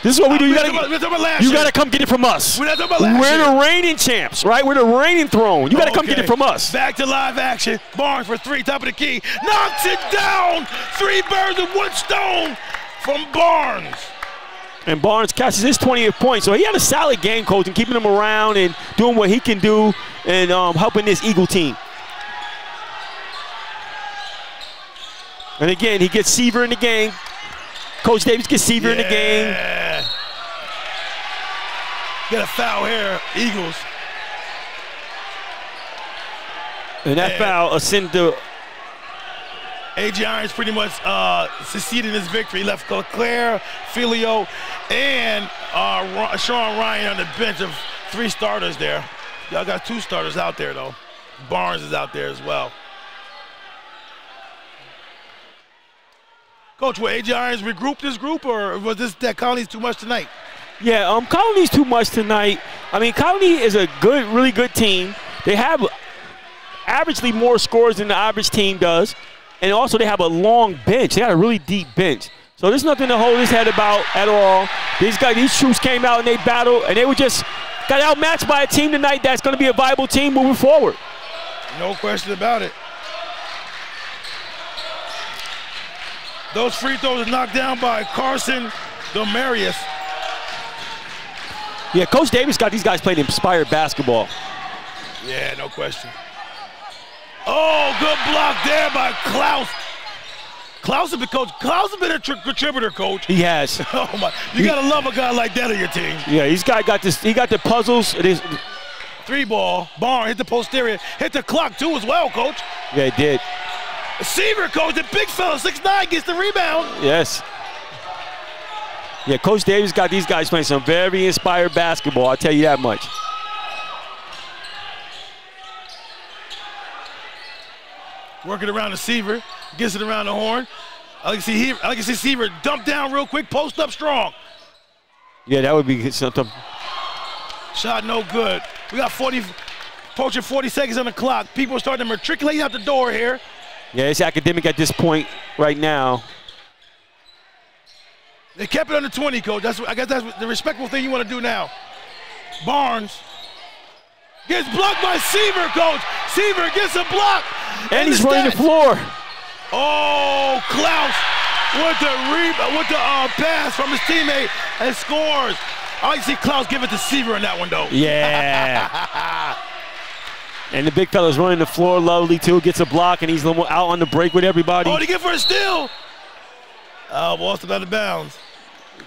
This is what we do. You got to come get it from us. We're the reigning champs, right? We're the reigning throne. You got to come get it from us. Back to live action. Barnes for three, top of the key. Knocks it down. 3 birds with 1 stone from Barnes. And Barnes catches his 20th point. So he had a solid game, coach, and keeping him around and doing what he can do and helping this Eagle team. And again, he gets Seaver in the game. Coach Davis gets Seaver in the game. Get a foul here, Eagles. And that foul ascended to A.J. Irons pretty much succeeded in his victory. He left Claire, Filio, and Sean Ryan on the bench of 3 starters there. Y'all got 2 starters out there, though. Barnes is out there as well. Coach, will A.J. Irons regroup this group, or was this that Colonie's too much tonight? Yeah, Colonie's too much tonight. I mean, Colonie is a really good team. They have averagely more scores than the average team does. And also they have a long bench. They got a really deep bench. So there's nothing to hold his head about at all. These troops came out and they battled, and they were just got outmatched by a team tonight that's going to be a viable team moving forward. No question about it. Those free throws are knocked down by Carson Domarius. Yeah, Coach Davis got these guys playing inspired basketball. Yeah, no question. Oh, good block there by Klaus. Klaus has been a contributor, coach. He has. Oh my! You gotta love a guy like that on your team. Yeah, he's got this. He got the puzzles. It is 3-ball. Barnes hit the posterior, hit the clock too as well, coach. Yeah, it did. Seaver, coach, the big fella, 6'9", gets the rebound. Yes. Yeah, Coach Davis got these guys playing some very inspired basketball. I'll tell you that much. Working around the Seaver, gets it around the horn. I like to see Seaver dump down real quick, post up strong. Yeah, that would be something. Shot no good. We got approaching 40 seconds on the clock. People are starting to matriculate out the door here. Yeah, it's academic at this point right now. They kept it under 20, coach. I guess that's the respectful thing you want to do now. Barnes gets blocked by Seaver, coach. Seaver gets a block. And he's running the floor. Oh, Klaus with the pass from his teammate and scores. I like to see Klaus give it to Seaver on that one, though. Yeah. And the big fella's running the floor lovely, too. Gets a block, and he's out on the break with everybody. Oh, they get for a steal. Oh, lost it out of bounds.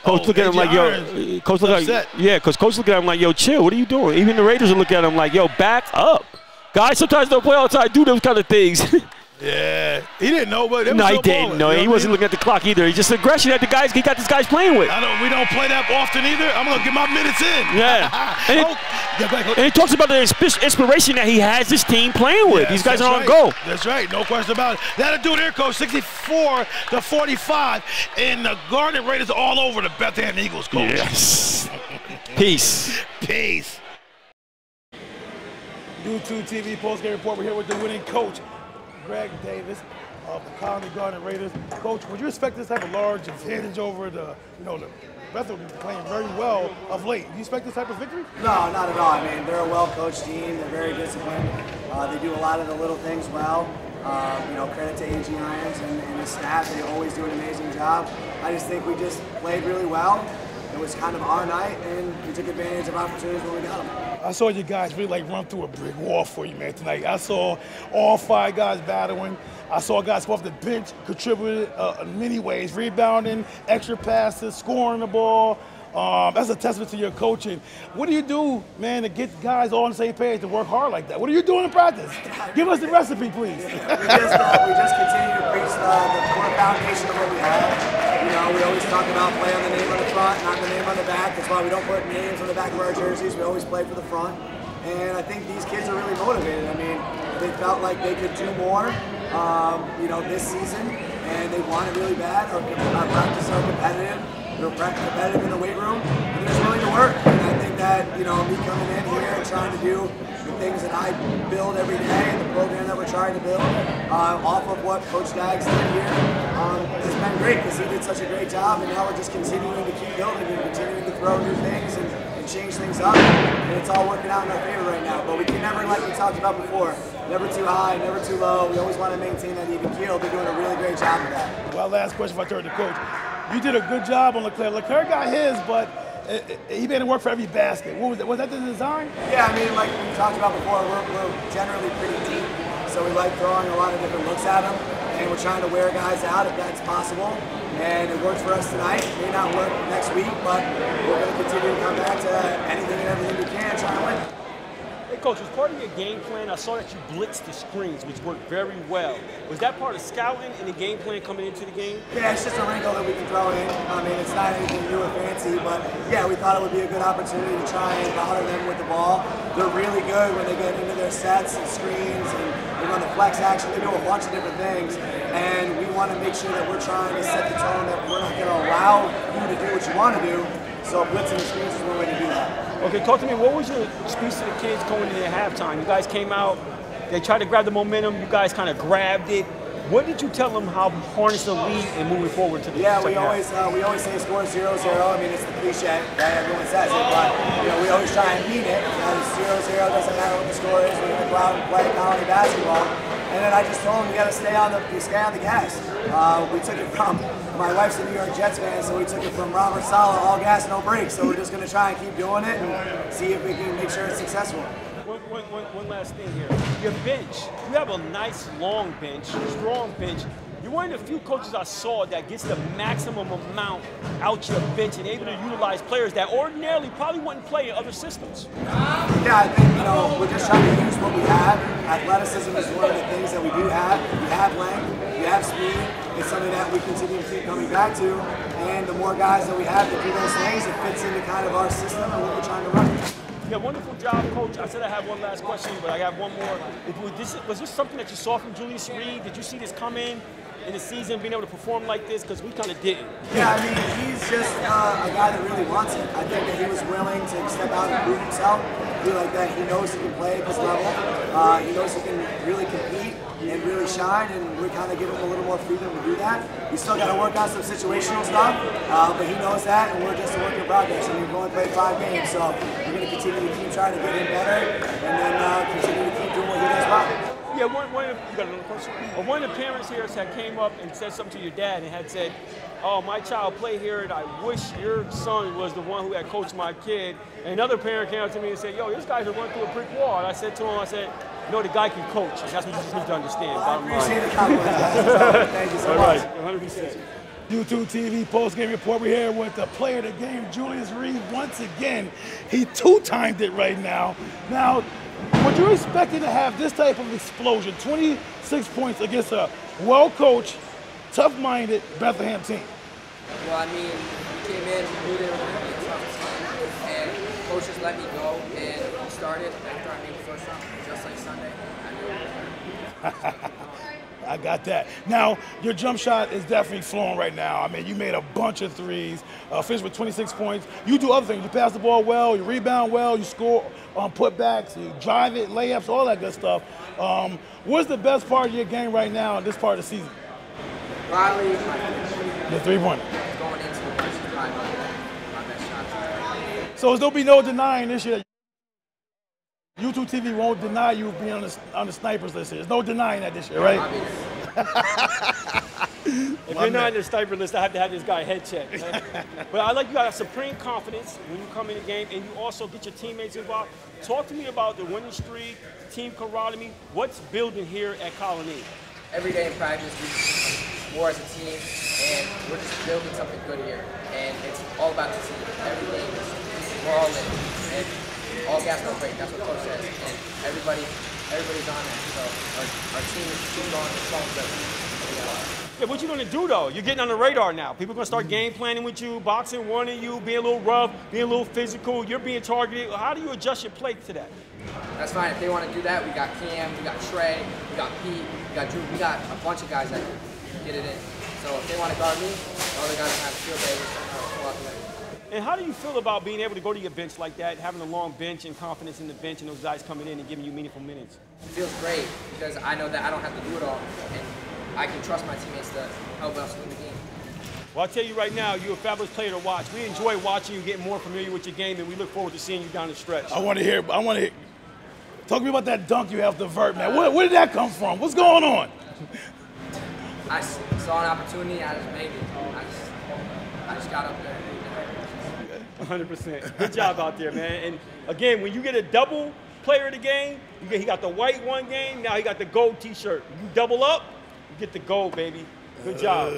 Coach look at him like, yo. Coach look like, yeah, because Coach look at him like, yo, chill. What are you doing? Even the Raiders will look at him like, yo, back up. Guys sometimes don't play all the time, do those kind of things. Yeah, he didn't know, but no, he didn't. No, he wasn't looking at the clock either. He's just aggression at the guys he got these guys playing with. We don't play that often either. I'm gonna get my minutes in. Yeah. And he talks about the inspiration that he has this team playing with. These guys are on go. That's right, no question about it. That'll do it here, coach. 64-45, and the Garnet Raiders all over the Bethlehem Eagles, coach. Yes. Peace. Peace. U2TV postgame report. We're here with the winning coach, Greg Davis of the Colonie Garnet Raiders. Coach, would you expect this type of large advantage over the Bethlehem playing very well of late? Do you expect this type of victory? No, not at all. I mean, they're a well-coached team. They're very disciplined. They do a lot of the little things well. Credit to A.J. Irons and the staff. They always do an amazing job. I just think we just played really well. It was kind of our night, and we took advantage of opportunities when we got them. I saw you guys really run through a brick wall for you, man, tonight. I saw all 5 guys battling. I saw guys go off the bench, contributed in many ways, rebounding, extra passes, scoring the ball. That's a testament to your coaching. What do you do, man, to get guys all on the same page to work hard like that? What are you doing in practice? Give us the recipe, please. We just continue to preach the core foundation of what we have. We always talk about play on the name on the front, not the name on the back. That's why we don't put names on the back of our jerseys. We always play for the front. And I think these kids are really motivated. I mean, they felt like they could do more, this season, and they want it really bad. Our practices are competitive. They're competitive in the weight room, and they're just willing to work. And I think that, me coming in here and trying to do the things that I build every day and the program that we're trying to build off of what Coach Daggs did here has been great because he did such a great job, and now we're just continuing to keep building and continuing to throw new things and change things up, and it's all working out in our favor right now. But we can never, like we talked about before, never too high, never too low. We always want to maintain that even keel. They're doing a really great job of that. Well, last question if I turn to Coach. You did a good job on Leclerc. Leclerc got his, but he made it work for every basket. What was that? Was that the design? Yeah, I mean, like we talked about before, we're generally pretty deep, so we like throwing a lot of different looks at them, and we're trying to wear guys out if that's possible. And it worked for us tonight. It may not work next week, but we're going to continue to come back to anything and everything we can, trying to win. Hey, Coach, as part of your game plan, I saw that you blitzed the screens, which worked very well. Was that part of scouting and the game plan coming into the game? Yeah, it's just a wrinkle that we can throw in. I mean, it's not anything new or fancy, but yeah, we thought it would be a good opportunity to try and bother them with the ball. They're really good when they get into their sets and screens, and they run the flex action. They do a bunch of different things, and we want to make sure that we're trying to set the tone that we're not going to allow you to do what you want to do. So blitzing the screens is one way to do that. Okay, talk to me. What was your speech to the kids going into halftime? You guys came out, they tried to grab the momentum, you guys kind of grabbed it. What did you tell them how to harness the lead and moving forward to the second half? we always say score 0-0. I mean, it's the cliche, right? Everyone says it, but we always try and mean it. 0-0 doesn't matter what the score is. We're going to go out and play Colonie basketball. And then I just told them we got to stay on the gas. We took it from my wife's a New York Jets fan, so we took it from Robert Saleh, all gas, no brakes. So we're just going to try and keep doing it and see if we can make sure it's successful. One last thing here. Your bench, you have a nice long bench, strong bench. You're one of the few coaches I saw that gets the maximum amount out your bench and able to utilize players that ordinarily probably wouldn't play in other systems. Yeah, I think, we're just trying to use what we have. Athleticism is one of the things that we do have. We have length, we have speed. It's something that we continue to keep coming back to. And the more guys that we have to do those things, it fits into kind of our system and what we're trying to run. Yeah, wonderful job, Coach. I said I have one last question, but I have one more. Was this something that you saw from Julius Reed? Did you see this come in the season, being able to perform like this? Because we kind of didn't. Yeah, I mean, he's just a guy that really wants it. I think that he was willing to step out and prove himself. I feel like that he knows he can play at this level. He knows he can really compete and really shine, and we kind of give him a little more freedom to do that. We still got to work on some situational stuff, but he knows that, and we're just a work in progress. I mean, we've only played 5 games, so we're going to continue to keep trying to get him better, and then continue to keep doing what he does well. Yeah, you got another question? One of the parents here had came up and said something to your dad and had said, "Oh, my child played here, and I wish your son was the one who had coached my kid." And another parent came up to me and said, "Yo, this guy's run through a brick wall." And I said to him, "No, the guy can coach. And that's what you just need to understand." I appreciate the compliment, guys. Thank you so much. 100%. U2TV post-game report. We're here with the player of the game, Julius Reed. Once again, he two-timed it right now. Now, would you expect to have this type of explosion, 26 points against a well-coached, tough-minded Bethlehem team? Well, I mean, we came in, we knew they were going to be a tough team, and coaches let me go, and we started after I made the first round, just like Sunday. I knew I got that. Now, your jump shot is definitely flowing right now. I mean, you made a bunch of threes, finished with 26 points. You do other things. You pass the ball well, you rebound well, you score on putbacks, you drive it, layups, all that good stuff. What's the best part of your game right now in this part of the season? Probably the three-pointer. Going into the first probably my best shot. So there'll be no denying this year. U2TV won't deny you being on the snipers list. There's no denying that this year, right? If you're not on the sniper list, I have to have this guy head checked. Right? But I like you got supreme confidence when you come in the game, and you also get your teammates involved. Talk to me about the winning streak, team camaraderie. What's building here at Colonie? Every day in practice, we just more as a team, and we're just building something good here. And it's all about the team. Every day, we're all in. And all gas, no break. That's what Coach says. And everybody's on that. So our team is keep going. It's all good. Yeah, what you gonna do though? You're getting on the radar now. People are gonna start game planning with you, boxing, warning you, being a little rough, being a little physical. You're being targeted. How do you adjust your play to that? That's fine. If they want to do that, we got Cam, we got Trey, we got Pete, we got Drew. We got a bunch of guys that can get it in. So if they want to guard me, all they got to have a field day. We'll pull out the way. And how do you feel about being able to go to your bench like that, having a long bench and confidence in the bench and those guys coming in and giving you meaningful minutes? It feels great because I know that I don't have to do it all, and I can trust my teammates to help us win the game. Well, I'll tell you right now, you're a fabulous player to watch. We enjoy watching you, getting more familiar with your game, and we look forward to seeing you down the stretch. I want to hear. Talk to me about that dunk you have to vert, man. Where did that come from? What's going on? I saw an opportunity, I just made it. I just got up there. 100%. Good job out there, man. And again, when you get a double player of the game, he got the white one game, now he got the gold T-shirt. You double up, you get the gold, baby. Good job.